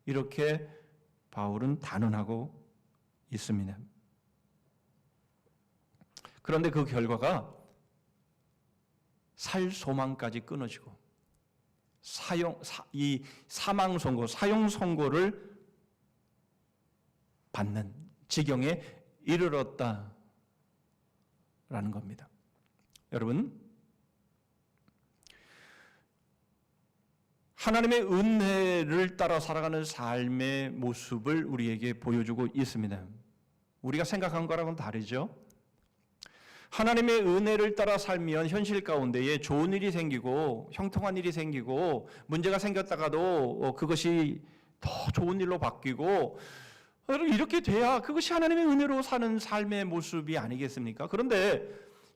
이렇게 바울은 단언하고 있습니다. 그런데 그 결과가 살 소망까지 끊어지고 이 사망 선고, 사형 선고를 받는 지경에 이르렀다라는 겁니다. 여러분, 하나님의 은혜를 따라 살아가는 삶의 모습을 우리에게 보여주고 있습니다. 우리가 생각한 거랑은 다르죠. 하나님의 은혜를 따라 살면 현실 가운데에 좋은 일이 생기고 형통한 일이 생기고 문제가 생겼다가도 그것이 더 좋은 일로 바뀌고 이렇게 돼야 그것이 하나님의 은혜로 사는 삶의 모습이 아니겠습니까? 그런데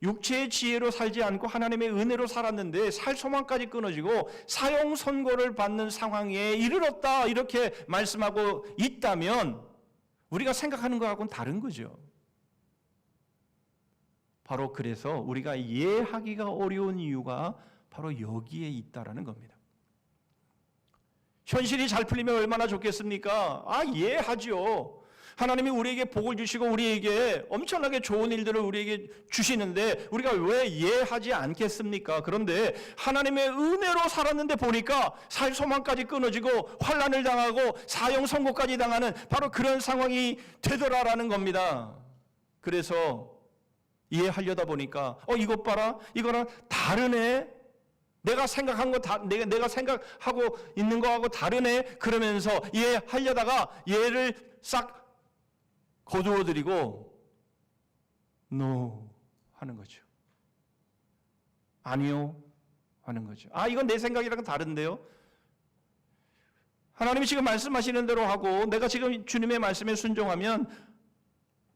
육체의 지혜로 살지 않고 하나님의 은혜로 살았는데 살 소망까지 끊어지고 사형 선고를 받는 상황에 이르렀다 이렇게 말씀하고 있다면 우리가 생각하는 것하고는 다른 거죠. 바로 그래서 우리가 이해하기가 어려운 이유가 바로 여기에 있다라는 겁니다. 현실이 잘 풀리면 얼마나 좋겠습니까? 이해하죠. 하나님이 우리에게 복을 주시고 우리에게 엄청나게 좋은 일들을 우리에게 주시는데 우리가 왜 이해하지 않겠습니까? 그런데 하나님의 은혜로 살았는데 보니까 살 소망까지 끊어지고 환난을 당하고 사형 선고까지 당하는 바로 그런 상황이 되더라라는 겁니다. 그래서 이해하려다 보니까 이것 봐라, 이거랑 다르네. 내가 생각한 거 내가 생각하고 있는 거하고 다르네. 그러면서 이해하려다가 얘를 싹 거두어드리고 no 하는 거죠. 아니요 하는 거죠. 이건 내 생각이랑은 다른데요. 하나님이 지금 말씀하시는 대로 하고 내가 지금 주님의 말씀에 순종하면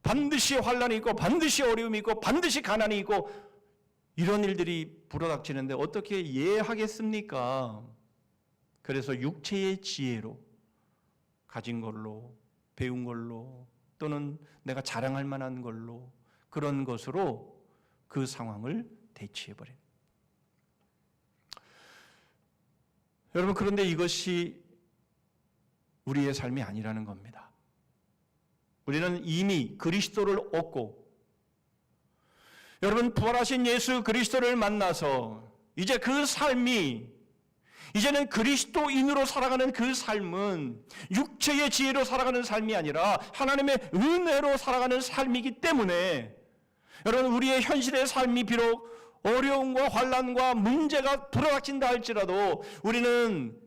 반드시 환난이 있고 반드시 어려움이 있고 반드시 가난이 있고 이런 일들이 불어닥치는데 어떻게 이해하겠습니까? 그래서 육체의 지혜로 가진 걸로 배운 걸로 또는 내가 자랑할 만한 걸로 그런 것으로 그 상황을 대치해버린. 여러분 그런데 이것이 우리의 삶이 아니라는 겁니다. 우리는 이미 그리스도를 얻고 여러분 부활하신 예수 그리스도를 만나서 이제 그 삶이 이제는 그리스도인으로 살아가는 그 삶은 육체의 지혜로 살아가는 삶이 아니라 하나님의 은혜로 살아가는 삶이기 때문에 여러분 우리의 현실의 삶이 비록 어려움과 환난과 문제가 불어닥친다 할지라도 우리는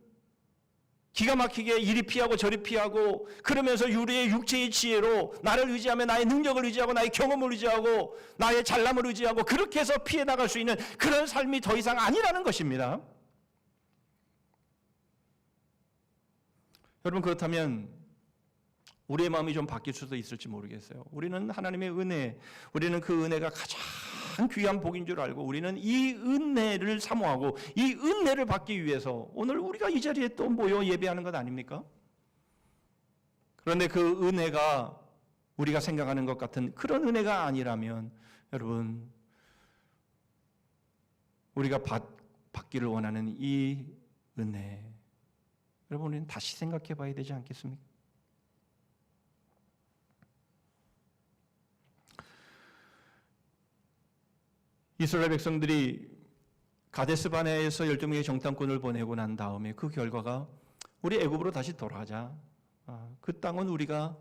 기가 막히게 이리 피하고 저리 피하고 그러면서 우리의 육체의 지혜로 나를 의지하며 나의 능력을 의지하고 나의 경험을 의지하고 나의 잘남을 의지하고 그렇게 해서 피해 나갈 수 있는 그런 삶이 더 이상 아니라는 것입니다. 여러분 그렇다면 우리의 마음이 좀 바뀔 수도 있을지 모르겠어요. 우리는 하나님의 은혜, 우리는 그 은혜가 가장 귀한 복인 줄 알고 우리는 이 은혜를 사모하고 이 은혜를 받기 위해서 오늘 우리가 이 자리에 또 모여 예배하는 것 아닙니까? 그런데 그 은혜가 우리가 생각하는 것 같은 그런 은혜가 아니라면 여러분 우리가 받기를 원하는 이 은혜 여러분 우리는 다시 생각해 봐야 되지 않겠습니까? 이스라엘 백성들이 가데스 바네아에서 12명의 정탐꾼을 보내고 난 다음에 그 결과가 우리 애굽으로 다시 돌아가자. 그 땅은 우리가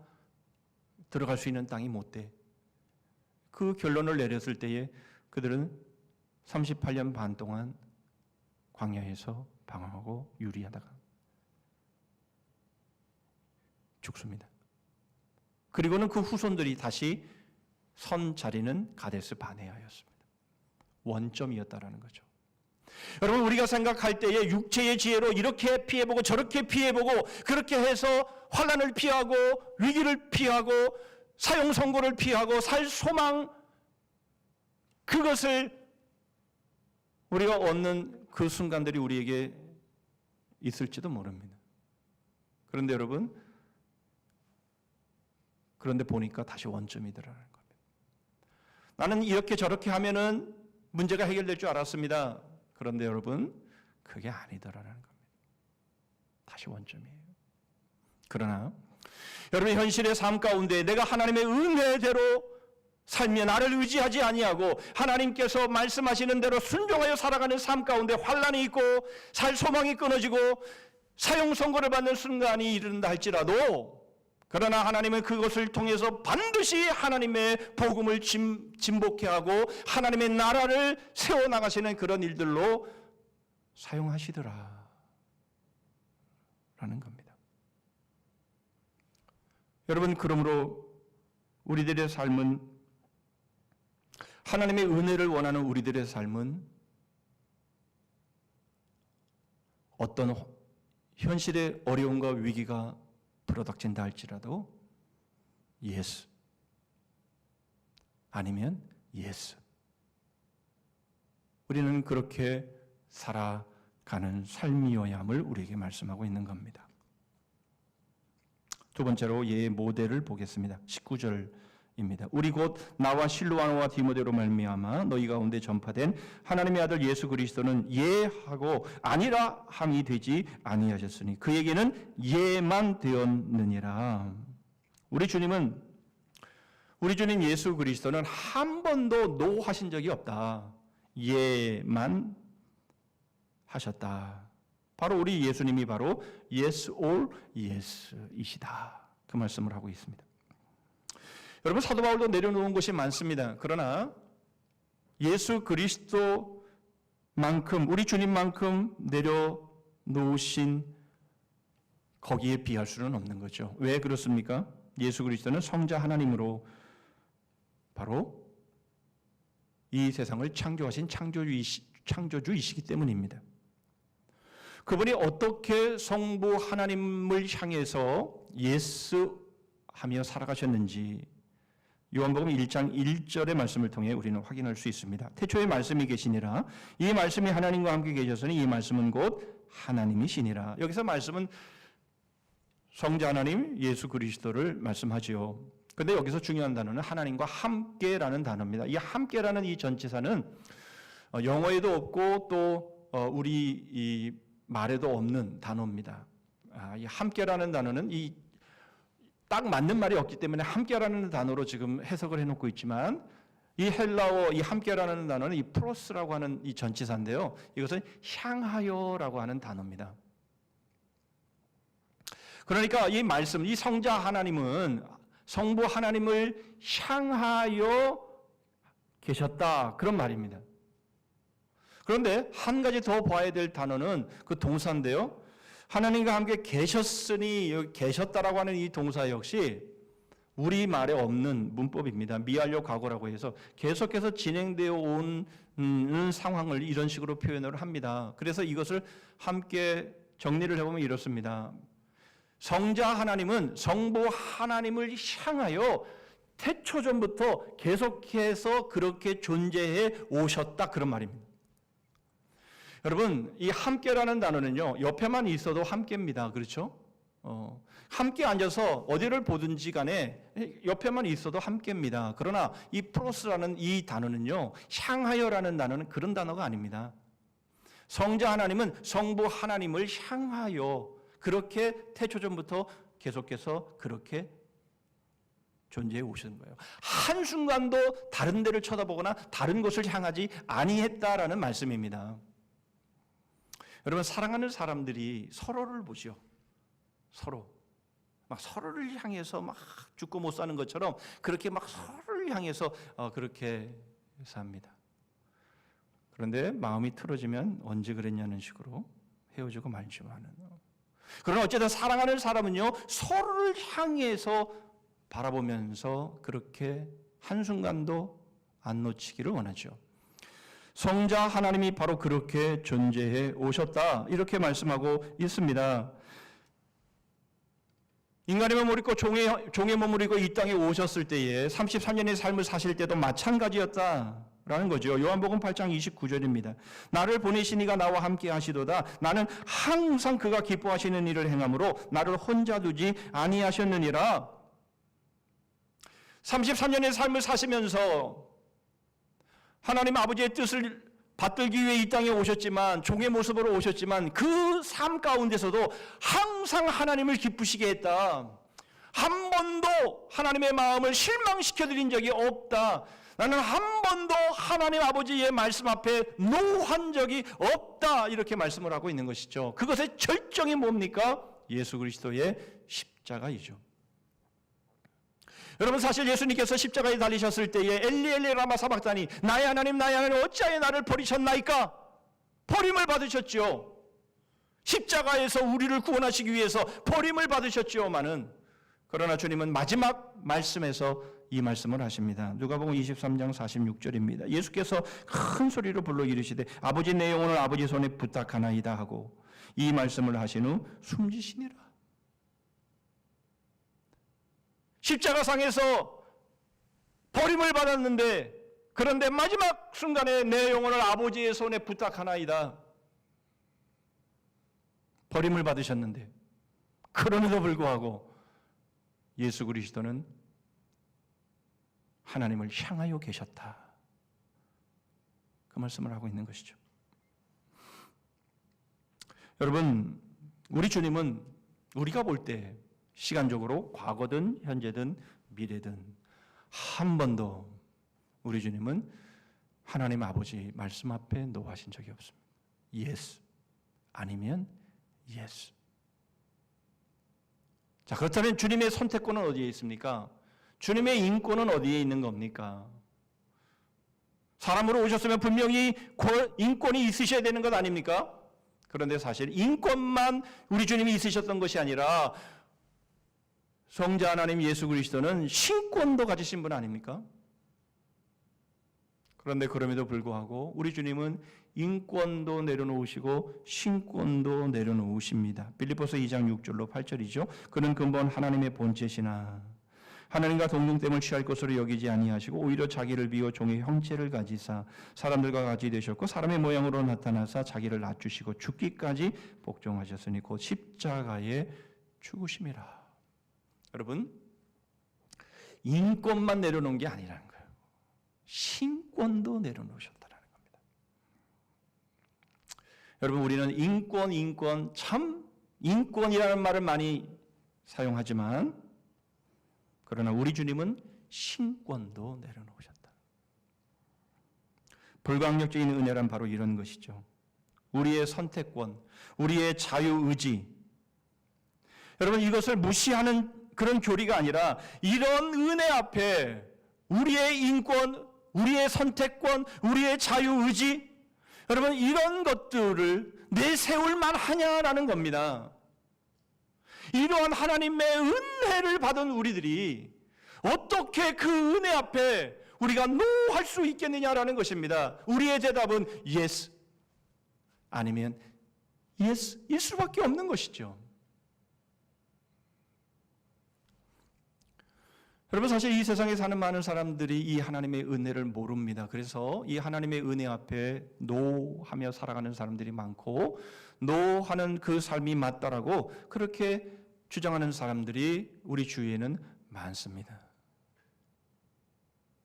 들어갈 수 있는 땅이 못 돼. 그 결론을 내렸을 때에 그들은 38년 반 동안 광야에서 방황하고 유리하다가 죽습니다. 그리고는 그 후손들이 다시 선 자리는 가데스 바네아였습니다. 원점이었다라는 거죠. 여러분 우리가 생각할 때에 육체의 지혜로 이렇게 피해보고 저렇게 피해보고 그렇게 해서 환난을 피하고 위기를 피하고 사형 선고를 피하고 살 소망 그것을 우리가 얻는 그 순간들이 우리에게 있을지도 모릅니다. 그런데 여러분 그런데 보니까 다시 원점이더라는 겁니다. 나는 이렇게 저렇게 하면은 문제가 해결될 줄 알았습니다. 그런데 여러분 그게 아니더라는 겁니다. 다시 원점이에요. 그러나 여러분 현실의 삶 가운데 내가 하나님의 은혜대로 살며 나를 의지하지 아니하고 하나님께서 말씀하시는 대로 순종하여 살아가는 삶 가운데 환난이 있고 살 소망이 끊어지고 사형 선고를 받는 순간이 이른다 할지라도 그러나 하나님은 그것을 통해서 반드시 하나님의 복음을 진복해 하고 하나님의 나라를 세워나가시는 그런 일들로 사용하시더라 라는 겁니다. 여러분 그러므로 우리들의 삶은 하나님의 은혜를 원하는 우리들의 삶은 어떤 현실의 어려움과 위기가 불어닥친다 할지라도 yes 아니면 yes 우리는 그렇게 살아가는 삶이어야 함을 우리에게 말씀하고 있는 겁니다. 두 번째로 예의 모델을 보겠습니다. 19절입니다. 우리 곧 나와 실로아노와 디모데로 말미암아 너희 가운데 전파된 하나님의 아들 예수 그리스도는 예하고 아니라 함이 되지 아니하셨으니 그에게는 예만 되었느니라. 우리 주님 예수 그리스도는 한 번도 노 하신 적이 없다. 예만 하셨다. 바로 우리 예수님이 바로 yes or yes이시다. 그 말씀을 하고 있습니다. 여러분 사도 바울도 내려놓은 것이 많습니다. 그러나 예수 그리스도만큼 우리 주님만큼 내려놓으신 거기에 비할 수는 없는 거죠. 왜 그렇습니까? 예수 그리스도는 성자 하나님으로 바로 이 세상을 창조하신 창조주이시기 때문입니다. 그분이 어떻게 성부 하나님을 향해서 예스하며 살아가셨는지 요한복음 1장 1절의 말씀을 통해 우리는 확인할 수 있습니다. 태초에 말씀이 계시니라. 이 말씀이 하나님과 함께 계셨으니 이 말씀은 곧 하나님이시니라. 여기서 말씀은 성자 하나님 예수 그리스도를 말씀하지요. 그런데 여기서 중요한 단어는 하나님과 함께라는 단어입니다. 이 함께라는 이 전치사는 영어에도 없고 또 우리 이 말에도 없는 단어입니다. 이 함께라는 단어는 이 딱 맞는 말이 없기 때문에 함께라는 단어로 지금 해석을 해놓고 있지만 이 헬라어 이 함께라는 단어는 이 프로스라고 하는 이 전치사인데요. 이것은 향하여라고 하는 단어입니다. 그러니까 이 말씀, 이 성자 하나님은 성부 하나님을 향하여 계셨다 그런 말입니다. 그런데 한 가지 더 봐야 될 단어는 그 동사인데요. 하나님과 함께 계셨으니 여기 계셨다라고 하는 이 동사 역시 우리말에 없는 문법입니다. 미완료 과거라고 해서 계속해서 진행되어 온 상황을 이런 식으로 표현을 합니다. 그래서 이것을 함께 정리를 해보면 이렇습니다. 성자 하나님은 성부 하나님을 향하여 태초전부터 계속해서 그렇게 존재해 오셨다 그런 말입니다. 여러분 이 함께라는 단어는요 옆에만 있어도 함께입니다. 그렇죠? 함께 앉아서 어디를 보든지 간에 옆에만 있어도 함께입니다. 그러나 이 프로스라는 이 단어는요 향하여라는 단어는 그런 단어가 아닙니다. 성자 하나님은 성부 하나님을 향하여 그렇게 태초전부터 계속해서 그렇게 존재해 오시는 거예요. 한순간도 다른 데를 쳐다보거나 다른 곳을 향하지 아니했다라는 말씀입니다. 여러분 사랑하는 사람들이 서로를 보죠. 서로를 향해서 막 죽고 못 사는 것처럼 그렇게 막 서로를 향해서 그렇게 삽니다. 그런데 마음이 틀어지면 언제 그랬냐는 식으로 헤어지고 말지만은. 그러나 어쨌든 사랑하는 사람은요 서로를 향해서 바라보면서 그렇게 한순간도 안 놓치기를 원하죠. 성자 하나님이 바로 그렇게 존재해 오셨다 이렇게 말씀하고 있습니다. 인간의 몸을 입고 종의 몸을 입고 이 땅에 오셨을 때에 33년의 삶을 사실 때도 마찬가지였다라는 거죠. 요한복음 8장 29절입니다. 나를 보내신 이가 나와 함께 하시도다. 나는 항상 그가 기뻐하시는 일을 행함으로 나를 혼자 두지 아니하셨느니라. 33년의 삶을 사시면서 하나님 아버지의 뜻을 받들기 위해 이 땅에 오셨지만 종의 모습으로 오셨지만 그 삶 가운데서도 항상 하나님을 기쁘시게 했다. 한 번도 하나님의 마음을 실망시켜드린 적이 없다. 나는 한 번도 하나님 아버지의 말씀 앞에 노한 적이 없다. 이렇게 말씀을 하고 있는 것이죠. 그것의 절정이 뭡니까? 예수 그리스도의 십자가이죠. 여러분 사실 예수님께서 십자가에 달리셨을 때에 엘리 엘리 라마 사박다니 나의 하나님 어찌하여 나를 버리셨나이까? 버림을 받으셨죠. 십자가에서 우리를 구원하시기 위해서 버림을 받으셨지요마는 그러나 주님은 마지막 말씀에서 이 말씀을 하십니다. 누가복음 23장 46절입니다. 예수께서 큰 소리로 불러 이르시되 아버지 내 영혼을 아버지 손에 부탁하나이다 하고 이 말씀을 하신 후 숨지시니라. 십자가상에서 버림을 받았는데 그런데 마지막 순간에 내 영혼을 아버지의 손에 부탁하나이다. 버림을 받으셨는데 그럼에도 불구하고 예수 그리스도는 하나님을 향하여 계셨다. 그 말씀을 하고 있는 것이죠. 여러분, 우리 주님은 우리가 볼 때 시간적으로 과거든 현재든 미래든 한 번도 우리 주님은 하나님 아버지 말씀 앞에 노하신 적이 없습니다. Yes 아니면 Yes. 자, 그렇다면 주님의 선택권은 어디에 있습니까? 주님의 인권은 어디에 있는 겁니까? 사람으로 오셨으면 분명히 인권이 있으셔야 되는 것 아닙니까? 그런데 사실 인권만 우리 주님이 있으셨던 것이 아니라 성자 하나님 예수 그리스도는 신권도 가지신 분 아닙니까? 그런데 그럼에도 불구하고 우리 주님은 인권도 내려놓으시고 신권도 내려놓으십니다. 빌립보서 2장 6절로 8절이죠. 그는 근본 하나님의 본체시나 하나님과 동등됨을 취할 것으로 여기지 아니하시고 오히려 자기를 비워 종의 형체를 가지사 사람들과 같이 되셨고 사람의 모양으로 나타나사 자기를 낮추시고 죽기까지 복종하셨으니 곧 십자가에 죽으심이라. 여러분, 인권만 내려놓은 게 아니라는 거예요. 신권도 내려놓으셨다는 겁니다. 여러분, 우리는 인권 참 인권이라는 말을 많이 사용하지만 그러나 우리 주님은 신권도 내려놓으셨다. 불가항력적인 은혜란 바로 이런 것이죠. 우리의 선택권, 우리의 자유의지. 여러분, 이것을 무시하는 그런 교리가 아니라 이런 은혜 앞에 우리의 인권, 우리의 선택권, 우리의 자유의지, 여러분 이런 것들을 내세울 만하냐라는 겁니다. 이러한 하나님의 은혜를 받은 우리들이 어떻게 그 은혜 앞에 우리가 노할 수 있겠느냐라는 것입니다. 우리의 대답은 yes 아니면 yes일 수밖에 없는 것이죠. 여러분, 사실 이 세상에 사는 많은 사람들이 이 하나님의 은혜를 모릅니다. 그래서 이 하나님의 은혜 앞에 노하며 살아가는 사람들이 많고 노하는 그 삶이 맞다라고 그렇게 주장하는 사람들이 우리 주위에는 많습니다.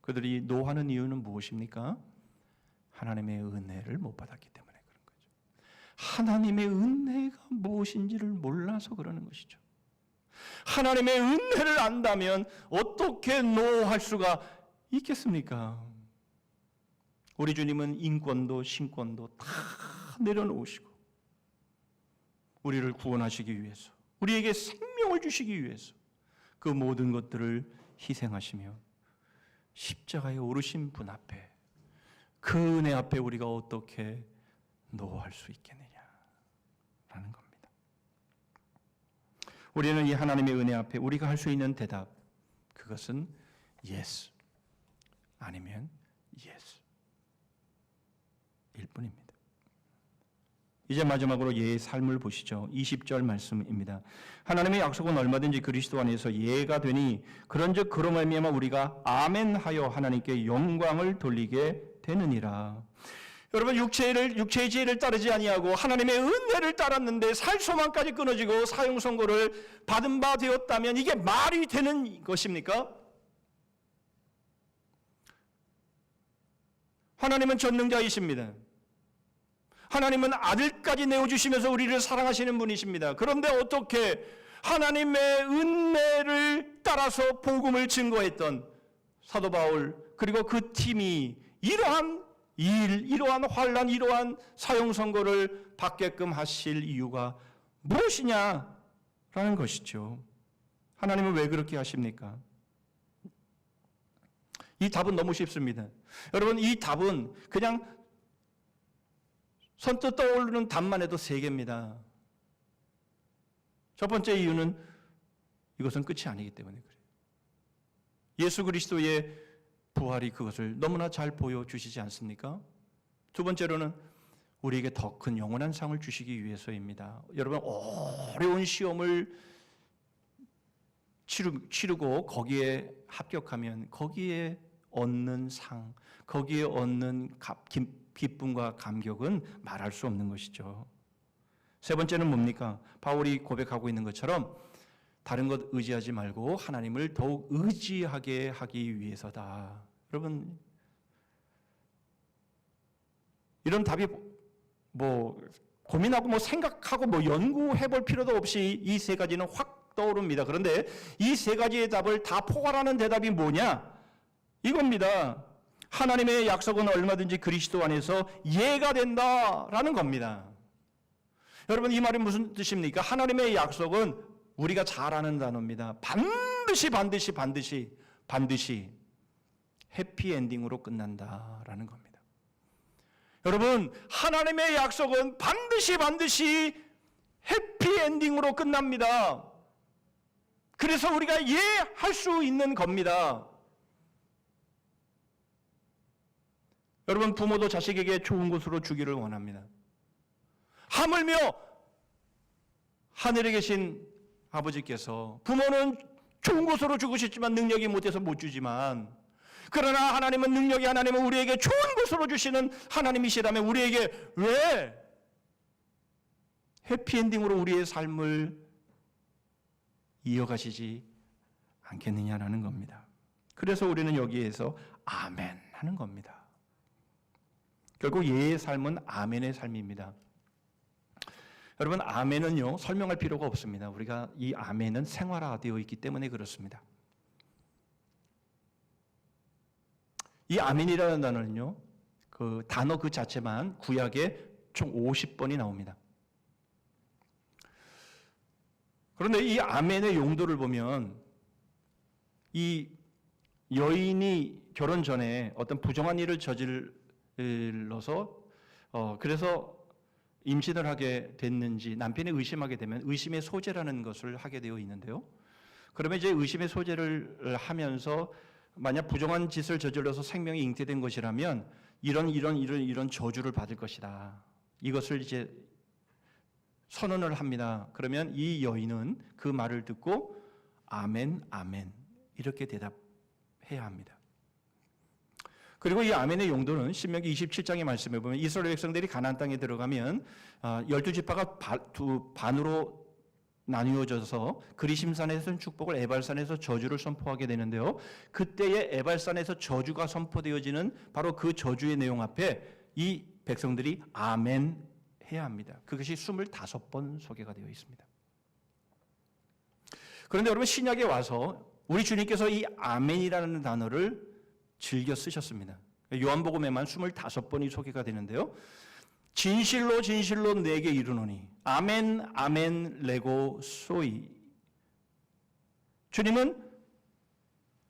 그들이 노하는 이유는 무엇입니까? 하나님의 은혜를 못 받았기 때문에 그런 거죠. 하나님의 은혜가 무엇인지를 몰라서 그러는 것이죠. 하나님의 은혜를 안다면 어떻게 노할 수가 있겠습니까? 우리 주님은 인권도 신권도 다 내려놓으시고 우리를 구원하시기 위해서, 우리에게 생명을 주시기 위해서 그 모든 것들을 희생하시며 십자가에 오르신 분 앞에, 그 은혜 앞에 우리가 어떻게 노할 수 있겠느냐라는 겁니다. 우리는 이 하나님의 은혜 앞에 우리가 할 수 있는 대답, 그것은 yes 아니면 yes 일 뿐입니다. 이제 마지막으로 예의 삶을 보시죠. 20절 말씀입니다. 하나님의 약속은 얼마든지 그리스도 안에서 예가 되니 그런즉 그로 말미암아 우리가 아멘하여 하나님께 영광을 돌리게 되느니라. 여러분, 육체의 지혜를 따르지 아니하고 하나님의 은혜를 따랐는데 살 소망까지 끊어지고 사형 선고를 받은 바 되었다면 이게 말이 되는 것입니까? 하나님은 전능자이십니다. 하나님은 아들까지 내어주시면서 우리를 사랑하시는 분이십니다. 그런데 어떻게 하나님의 은혜를 따라서 복음을 증거했던 사도 바울 그리고 그 팀이 이러한 이러한 환난, 이러한 사형 선고를 받게끔 하실 이유가 무엇이냐라는 것이죠. 하나님은 왜 그렇게 하십니까? 이 답은 너무 쉽습니다. 여러분, 이 답은 그냥 선뜻 떠오르는 답만 해도 세 개입니다. 첫 번째 이유는 이것은 끝이 아니기 때문에 그래요. 예수 그리스도의 부활이 그것을 너무나 잘 보여주시지 않습니까? 두 번째로는 우리에게 더 큰 영원한 상을 주시기 위해서입니다. 여러분, 어려운 시험을 치르고 거기에 합격하면 거기에 얻는 상, 거기에 얻는 기쁨과 감격은 말할 수 없는 것이죠. 세 번째는 뭡니까? 바울이 고백하고 있는 것처럼 다른 것 의지하지 말고 하나님을 더욱 의지하게 하기 위해서다. 여러분, 이런 답이 고민하고 생각하고 연구해 볼 필요도 없이 이 세 가지는 확 떠오릅니다. 그런데 이 세 가지의 답을 다 포괄하는 대답이 뭐냐? 이겁니다. 하나님의 약속은 얼마든지 그리스도 안에서 이해가 된다라는 겁니다. 여러분, 이 말이 무슨 뜻입니까? 하나님의 약속은 우리가 잘 아는 단어입니다. 반드시 해피엔딩으로 끝난다라는 겁니다. 여러분, 하나님의 약속은 반드시 해피엔딩으로 끝납니다. 그래서 우리가 이해할 수 있는 겁니다. 여러분, 부모도 자식에게 좋은 곳으로 주기를 원합니다. 하물며 하늘에 계신 아버지께서 부모는 좋은 곳으로 주고 싶지만 능력이 못해서 못 주지만, 그러나 하나님은 우리에게 좋은 곳으로 주시는 하나님이시라면 우리에게 왜 해피엔딩으로 우리의 삶을 이어가시지 않겠느냐라는 겁니다. 그래서 우리는 여기에서 아멘 하는 겁니다. 결국 예의 삶은 아멘의 삶입니다. 여러분, 아멘은요, 설명할 필요가 없습니다. 우리가 이 아멘은 생활화되어 있기 때문에 그렇습니다. 이 아멘이라는 단어는요, 그 단어 그 자체만 구약에 총 50번이 나옵니다. 그런데 이 아멘의 용도를 보면, 이 여인이 결혼 전에 어떤 부정한 일을 저질러서 그래서 임신을 하게 됐는지 남편이 의심하게 되면 의심의 소재라는 것을 하게 되어 있는데요. 그러면 이제 의심의 소재를 하면서 만약 부정한 짓을 저질러서 생명이 잉태된 것이라면 이런 저주를 받을 것이다. 이것을 이제 선언을 합니다. 그러면 이 여인은 그 말을 듣고 아멘, 아멘 이렇게 대답해야 합니다. 그리고 이 아멘의 용도는 신명기 27장의 말씀에 보면 이스라엘 백성들이 가나안 땅에 들어가면 12지파가 반으로 나뉘어져서 그리심산에서는 축복을, 에발산에서 저주를 선포하게 되는데요. 그때의 에발산에서 저주가 선포되어지는 바로 그 저주의 내용 앞에 이 백성들이 아멘 해야 합니다. 그것이 25번 소개가 되어 있습니다. 그런데 여러분, 신약에 와서 우리 주님께서 이 아멘이라는 단어를 즐겨 쓰셨습니다. 요한복음에만 25번이 소개가 되는데요. 진실로 진실로 내게 이르노니 아멘 아멘 레고 소이. 주님은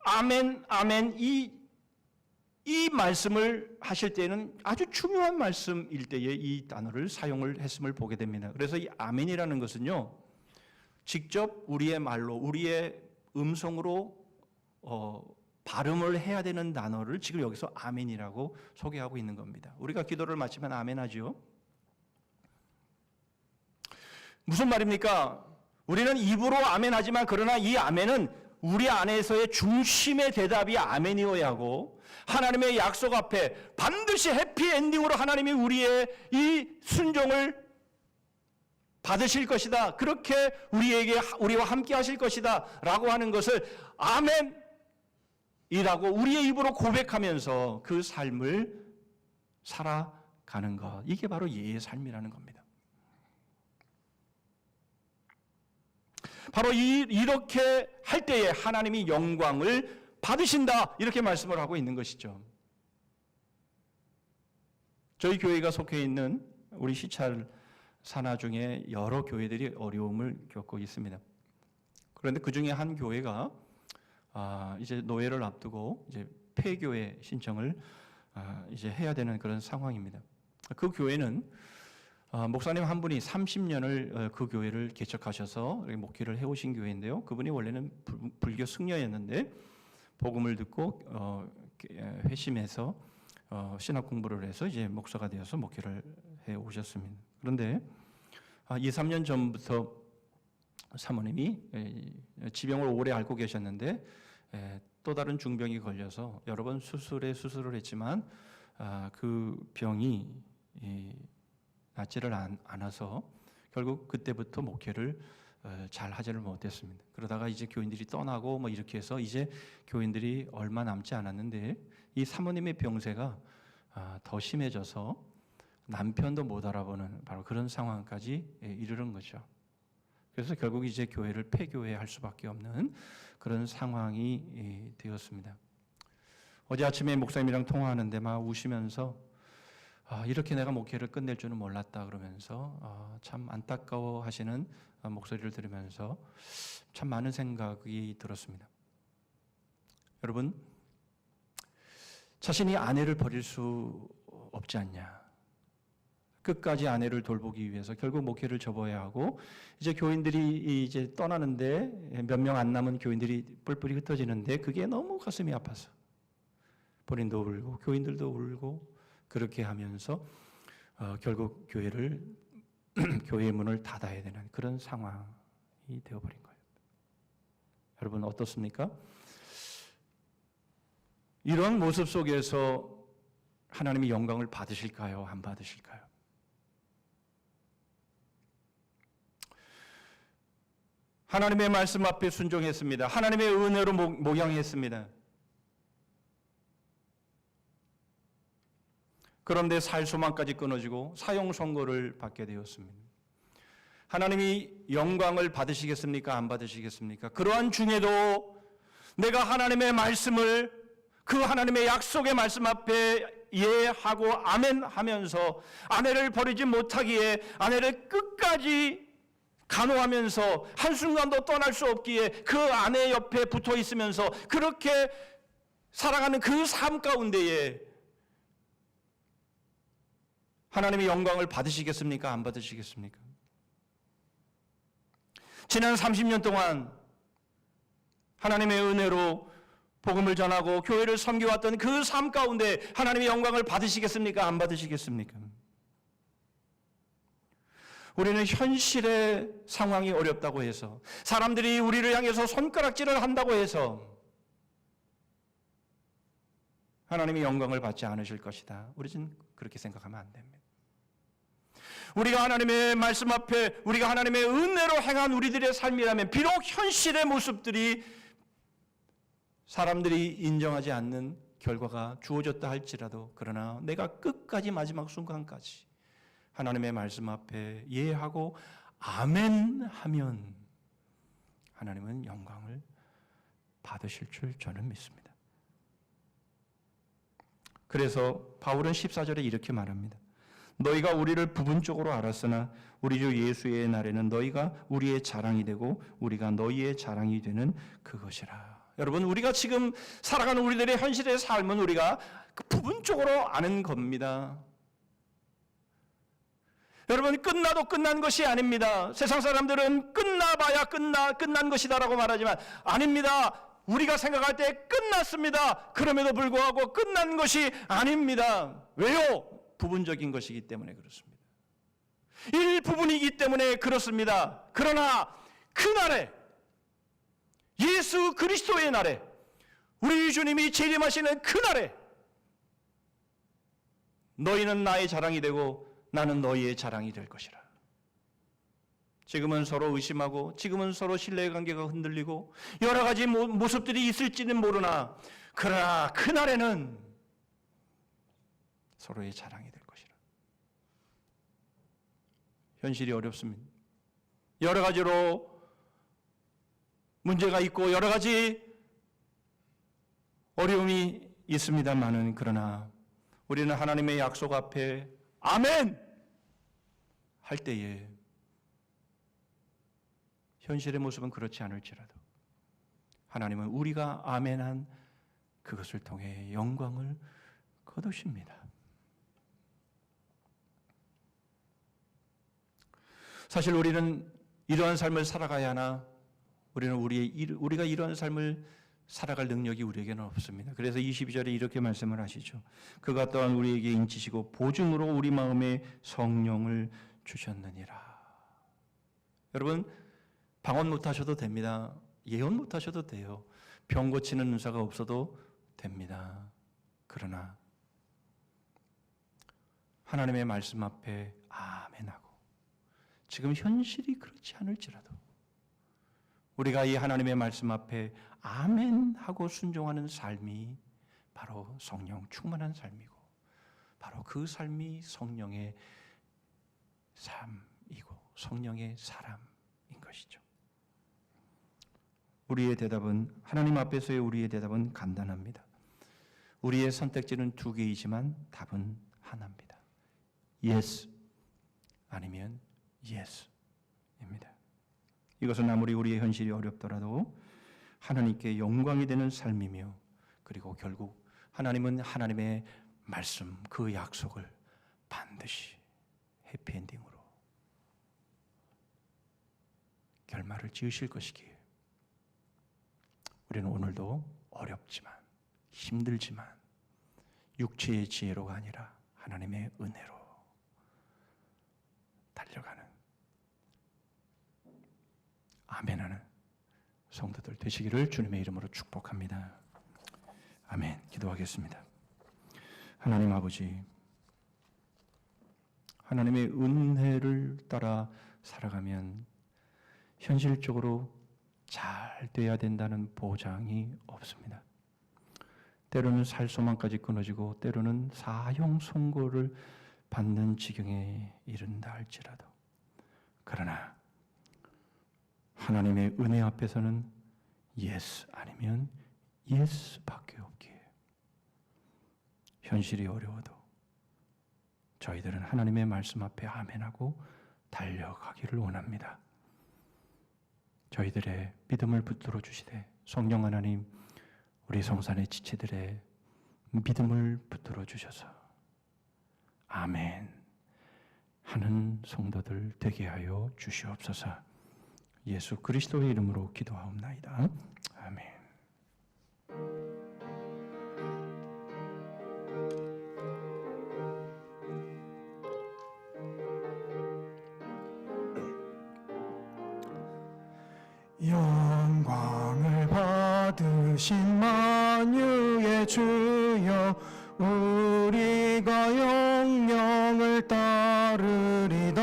아멘 아멘 이 말씀을 하실 때는 아주 중요한 말씀일 때에 이 단어를 사용을 했음을 보게 됩니다. 그래서 이 아멘이라는 것은요, 직접 우리의 말로, 우리의 음성으로 발음을 해야 되는 단어를 지금 여기서 아멘이라고 소개하고 있는 겁니다. 우리가 기도를 마치면 아멘 하죠. 무슨 말입니까? 우리는 입으로 아멘 하지만 그러나 이 아멘은 우리 안에서의 중심의 대답이 아멘이어야 하고, 하나님의 약속 앞에 반드시 해피엔딩으로 하나님이 우리의 이 순종을 받으실 것이다, 그렇게 우리와 함께 하실 것이다 라고 하는 것을 아멘 이라고 우리의 입으로 고백하면서 그 삶을 살아가는 것, 이게 바로 예의 삶이라는 겁니다. 바로 이렇게 할 때에 하나님이 영광을 받으신다, 이렇게 말씀을 하고 있는 것이죠. 저희 교회가 속해 있는 우리 시찰 산하 중에 여러 교회들이 어려움을 겪고 있습니다. 그런데 그 중에 한 교회가 이제 노회를 앞두고 이제 폐교회 신청을 이제 해야 되는 그런 상황입니다. 그 교회는 목사님 한 분이 30년을 그 교회를 개척하셔서 목회를 해오신 교회인데요. 그분이 원래는 불교 승려였는데 복음을 듣고 회심해서 신학 공부를 해서 이제 목사가 되어서 목회를 해오셨습니다. 그런데 2-3년 전부터 사모님이 지병을 오래 앓고 계셨는데 또 다른 중병이 걸려서 여러 번 수술을 했지만 그 병이 낫지를 않아서 결국 그때부터 목회를 잘 하지를 못했습니다. 그러다가 이제 교인들이 떠나고 뭐 이렇게 해서 이제 교인들이 얼마 남지 않았는데 이 사모님의 병세가 더 심해져서 남편도 못 알아보는 바로 그런 상황까지 이르는 거죠. 그래서 결국 이제 교회를 폐교해야 할 수밖에 없는 그런 상황이 되었습니다. 어제 아침에 목사님이랑 통화하는데 막 우시면서 이렇게 내가 목회를 끝낼 줄은 몰랐다 그러면서 참 안타까워하시는 목소리를 들으면서 참 많은 생각이 들었습니다. 여러분, 자신이 아내를 버릴 수 없지 않냐? 끝까지 아내를 돌보기 위해서 결국 목회를 접어야 하고 이제 교인들이 이제 떠나는데 몇 명 안 남은 교인들이 뿔뿔이 흩어지는데 그게 너무 가슴이 아파서 본인도 울고 교인들도 울고 그렇게 하면서 결국 교회를 교회의 문을 닫아야 되는 그런 상황이 되어버린 거예요. 여러분 어떻습니까? 이런 모습 속에서 하나님이 영광을 받으실까요? 안 받으실까요? 하나님의 말씀 앞에 순종했습니다. 하나님의 은혜로 목양했습니다. 그런데 살 소망까지 끊어지고 사형 선고를 받게 되었습니다. 하나님이 영광을 받으시겠습니까? 안 받으시겠습니까? 그러한 중에도 내가 하나님의 말씀을 그 하나님의 약속의 말씀 앞에 예하고 아멘 하면서 아내를 버리지 못하기에 아내를 끝까지 간호하면서 한순간도 떠날 수 없기에 그 아내 옆에 붙어 있으면서 그렇게 살아가는 그 삶 가운데에 하나님의 영광을 받으시겠습니까? 안 받으시겠습니까? 지난 30년 동안 하나님의 은혜로 복음을 전하고 교회를 섬겨왔던 그 삶 가운데 하나님의 영광을 받으시겠습니까? 안 받으시겠습니까? 우리는 현실의 상황이 어렵다고 해서 사람들이 우리를 향해서 손가락질을 한다고 해서 하나님의 영광을 받지 않으실 것이다. 우리는 그렇게 생각하면 안 됩니다. 우리가 하나님의 말씀 앞에 우리가 하나님의 은혜로 행한 우리들의 삶이라면 비록 현실의 모습들이 사람들이 인정하지 않는 결과가 주어졌다 할지라도 그러나 내가 끝까지 마지막 순간까지 하나님의 말씀 앞에 예하고 아멘 하면 하나님은 영광을 받으실 줄 저는 믿습니다. 그래서 바울은 14절에 이렇게 말합니다. 너희가 우리를 부분적으로 알았으나 우리 주 예수의 날에는 너희가 우리의 자랑이 되고 우리가 너희의 자랑이 되는 그것이라. 여러분 우리가 지금 살아가는 우리들의 현실의 삶은 우리가 부분적으로 아는 겁니다. 여러분 끝나도 끝난 것이 아닙니다. 세상 사람들은 끝나봐야 끝난 것이다라고 말하지만 아닙니다. 우리가 생각할 때 끝났습니다. 그럼에도 불구하고 끝난 것이 아닙니다. 왜요? 부분적인 것이기 때문에 그렇습니다. 일부분이기 때문에 그렇습니다. 그러나 그날에 예수 그리스도의 날에 우리 주님이 재림하시는 그날에 너희는 나의 자랑이 되고 나는 너희의 자랑이 될 것이라. 지금은 서로 의심하고 지금은 서로 신뢰관계가 흔들리고 여러 가지 모습들이 있을지는 모르나 그러나 그날에는 서로의 자랑이 될 것이라. 현실이 어렵습니다. 여러 가지로 문제가 있고 여러 가지 어려움이 있습니다만은 그러나 우리는 하나님의 약속 앞에 아멘 할 때에 현실의 모습은 그렇지 않을지라도 하나님은 우리가 아멘한 그것을 통해 영광을 거두십니다. 사실 우리는 이러한 삶을 살아가야 하나 우리는 우리가 이러한 삶을 살아갈 능력이 우리에게는 없습니다. 그래서 22절에 이렇게 말씀을 하시죠. 그가 또한 우리에게 인치시고 보증으로 우리 마음에 성령을 주셨느니라. 여러분 방언 못하셔도 됩니다. 예언 못하셔도 돼요. 병 고치는 은사가 없어도 됩니다. 그러나 하나님의 말씀 앞에 아멘하고 지금 현실이 그렇지 않을지라도 우리가 이 하나님의 말씀 앞에 아멘 하고 순종하는 삶이 바로 성령 충만한 삶이고 바로 그 삶이 성령의 삶이고 성령의 사람인 것이죠. 우리의 대답은 하나님 앞에서의 우리의 대답은 간단합니다. 우리의 선택지는 두 개이지만 답은 하나입니다. Yes 아니면 Yes입니다. 이것은 아무리 우리의 현실이 어렵더라도 하나님께 영광이 되는 삶이며 그리고 결국 하나님은 하나님의 말씀 그 약속을 반드시 해피엔딩으로 결말을 지으실 것이기에 우리는 오늘도 어렵지만 힘들지만 육체의 지혜로가 아니라 하나님의 은혜로 달려가는 아멘하는 성도들 되시기를 주님의 이름으로 축복합니다. 아멘. 기도하겠습니다. 하나님 아버지, 하나님의 은혜를 따라 살아가면 현실적으로 잘 돼야 된다는 보장이 없습니다. 때로는 살 소망까지 끊어지고 때로는 사형 선고를 받는 지경에 이른다 할지라도 그러나 하나님의 은혜 앞에서는 yes 아니면 yes밖에 없기에 현실이 어려워도 저희들은 하나님의 말씀 앞에 아멘하고 달려가기를 원합니다. 저희들의 믿음을 붙들어 주시되 성령 하나님 우리 성산의 지체들의 믿음을 붙들어 주셔서 아멘 하는 성도들 되게 하여 주시옵소서. 예수 그리스도의 이름으로 기도하옵나이다. 아멘. 영광을 받으신 만유의 주여 우리가 영영을 따르리다.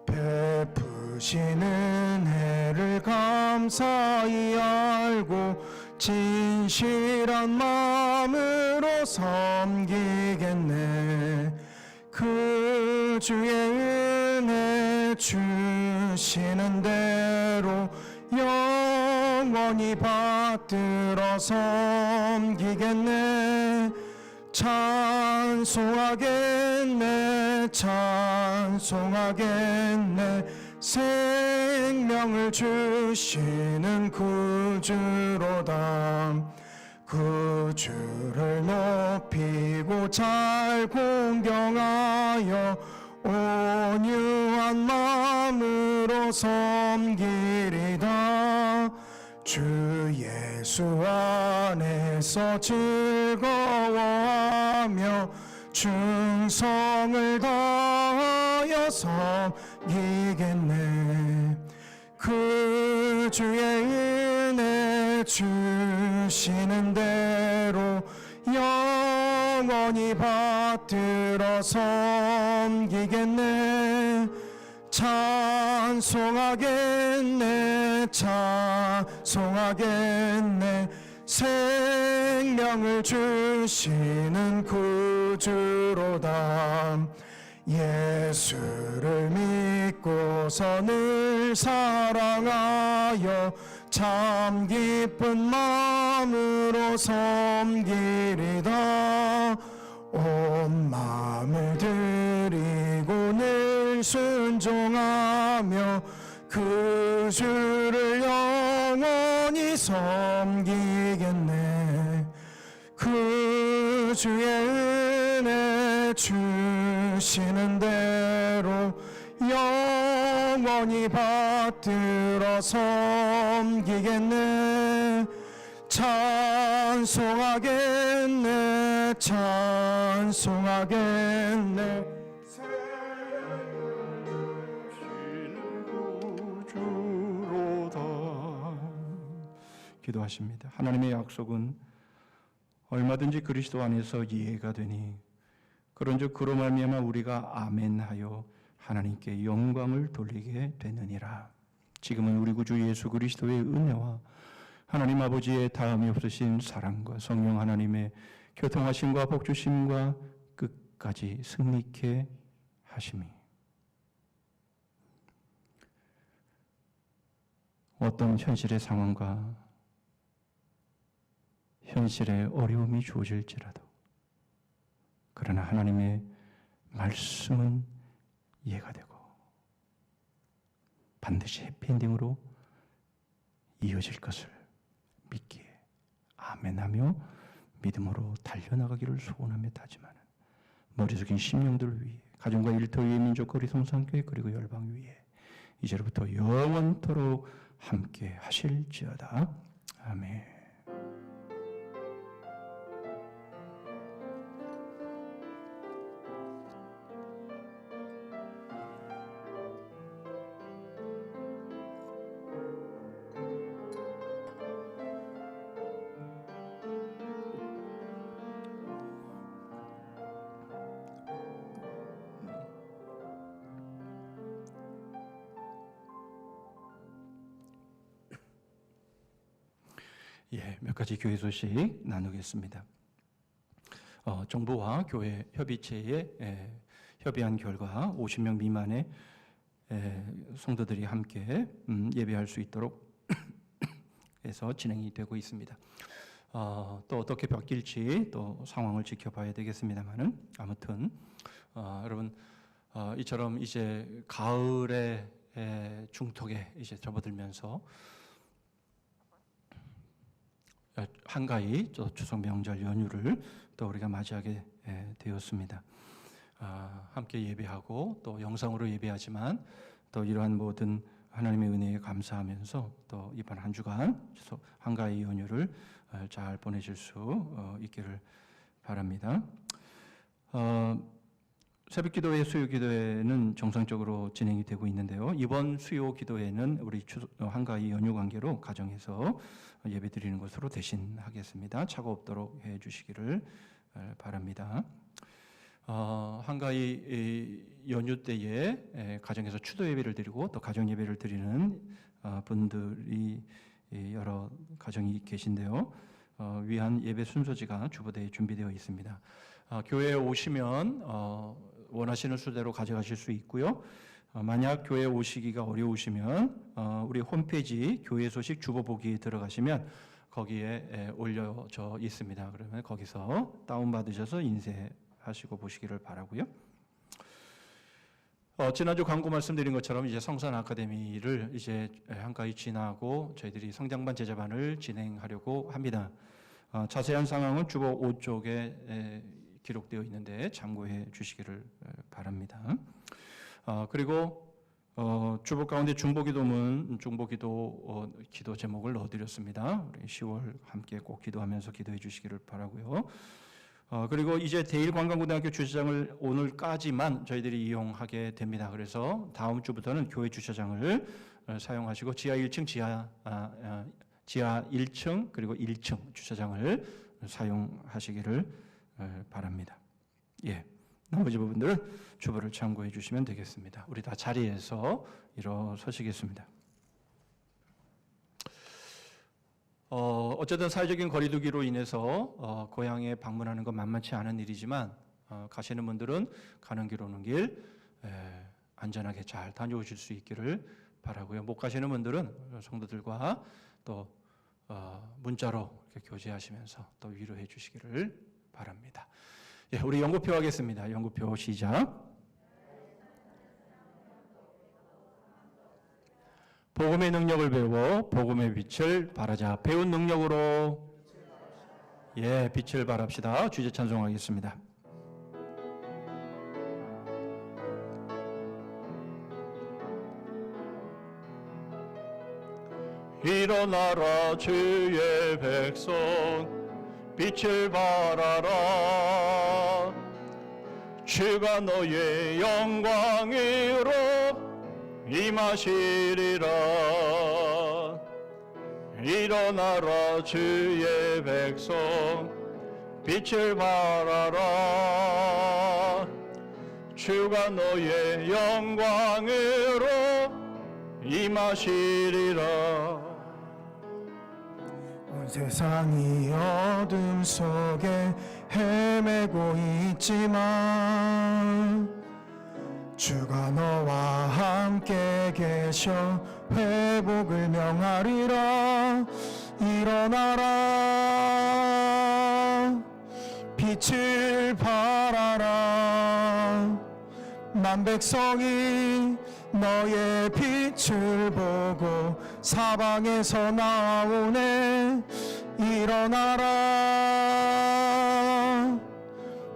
베푸신 은혜를 감사히 알고 진실한 마음으로 섬기겠네. 그 주의 은혜 주시는 대로 영원히 받들어 섬기겠네. 찬송하겠네 찬송하겠네. 생명을 주시는 구주로다. 그 주를 높이고 잘 공경하여 온유한 마음으로 섬기리다. 주 예수 안에서 즐거워하며 충성을 다하여 섬기겠네. 그 주의 은혜 주시는 대로 영원히 받들어 섬기겠네. 찬송하겠네 찬송하겠네. 생명을 주시는 구주로다. 예수를 믿고서 늘 사랑하여 참 기쁜 마음으로 섬기리다. 온 마음을 드리고 늘 순종하며 그 주를 영원히 섬기겠네. 그 주의 은혜 주시는 대로 영원히 받들어 섬기겠네. 찬송하겠네 찬송하겠네. 기도하십니다. 하나님의 약속은 얼마든지 그리스도 안에서 이해가 되니 그런즉 그로 말미암아 우리가 아멘하여 하나님께 영광을 돌리게 되느니라. 지금은 우리 구주 예수 그리스도의 은혜와 하나님 아버지의 다음이 없으신 사랑과 성령 하나님의 교통하심과 복주심과 끝까지 승리케 하심이 어떤 현실의 상황과 현실의 어려움이 주어질지라도 그러나 하나님의 말씀은 이해가 되고 반드시 해피엔딩으로 이어질 것을 믿기에 아멘하며 믿음으로 달려나가기를 소원하며 다짐하는 머리 숙인 심령들 위해 가정과 일터 위에 민족 거리 성산교회 그리고 열방 위에 이제로부터 영원토록 함께 하실지어다. 아멘. 몇 가지 교회 소식 나누겠습니다. 정부와 교회 협의체에 협의한 결과 50명 미만의 성도들이 함께 예배할 수 있도록 해서 진행이 되고 있습니다. 또 어떻게 바뀔지 또 상황을 지켜봐야 되겠습니다만은 아무튼 여러분 이처럼 이제 가을의 중턱에 이제 접어들면서 한가히 또 추석 명절 연휴를 또 우리가 맞이하게 되었습니다. 함께 예배하고 또 영상으로 예배하지만 또 이러한 모든 하나님의 은혜에 감사하면서 또 이번 한 주간 한가히 연휴를 잘 보내실 수 있기를 바랍니다. 새벽 기도회, 수요 기도회는 정상적으로 진행이 되고 있는데요. 이번 수요 기도회는 우리 한가위 연휴 관계로 가정에서 예배 드리는 것으로 대신하겠습니다. 착오 없도록 해 주시기를 바랍니다. 한가위 연휴 때에 가정에서 추도 예배를 드리고 또 가정 예배를 드리는 분들이 여러 가정이 계신데요. 위한 예배 순서지가 주보대에 준비되어 있습니다. 교회에 오시면 원하시는 수대로 가져가실 수 있고요. 만약 교회에 오시기가 어려우시면 우리 홈페이지 교회 소식 주보 보기에 들어가시면 거기에 올려져 있습니다. 그러면 거기서 다운받으셔서 인쇄하시고 보시기를 바라고요. 지난주 광고 말씀드린 것처럼 이제 성산 아카데미를 이제 한가히 지나고 저희들이 성장반 제자반을 진행하려고 합니다. 자세한 상황은 주보 5쪽에 기록되어 있는데 참고해 주시기를 바랍니다. 그리고 주보 가운데 중보기도문, 중보기도 기도 제목을 넣어드렸습니다. 우리 10월 함께 꼭 기도하면서 기도해 주시기를 바라고요. 그리고 이제 대일관광고등학교 주차장을 오늘까지만 저희들이 이용하게 됩니다. 그래서 다음 주부터는 교회 주차장을 사용하시고 지하 1층, 지하 1층 그리고 1층 주차장을 사용하시기를 바랍니다. 나머지 부분들은 주보를 참고해 주시면 되겠습니다. 우리 다 자리에서 일어서시겠습니다. 어쨌든 사회적인 거리두기로 인해서 고향에 방문하는 건 만만치 않은 일이지만 가시는 분들은 가는 길 오는 길 안전하게 잘 다녀오실 수 있기를 바라고요. 못 가시는 분들은 성도들과 또 문자로 이렇게 교제하시면서 또 위로해 주시기를 바랍니다. 우리 연구표 하겠습니다. 연구표 시작. 복음의 능력을 배워 복음의 빛을 발하자. 배운 능력으로 빛을 발합시다. 주제 찬송하겠습니다. 일어나라 주의 백성 빛을 발하라. 주가 너의 영광으로 임하시리라. 일어나라 주의 백성 빛을 발하라. 주가 너의 영광으로 임하시리라. 온 세상이 어둠 속에 헤매고 있지만 주가 너와 함께 계셔 회복을 명하리라. 일어나라 빛을 발하라. 만백성이 너의 빛을 보고 사방에서 나오네. 일어나라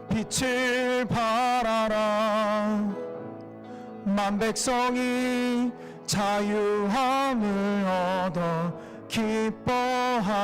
빛을 발하라. 만백성이 자유함을 얻어 기뻐하는도다.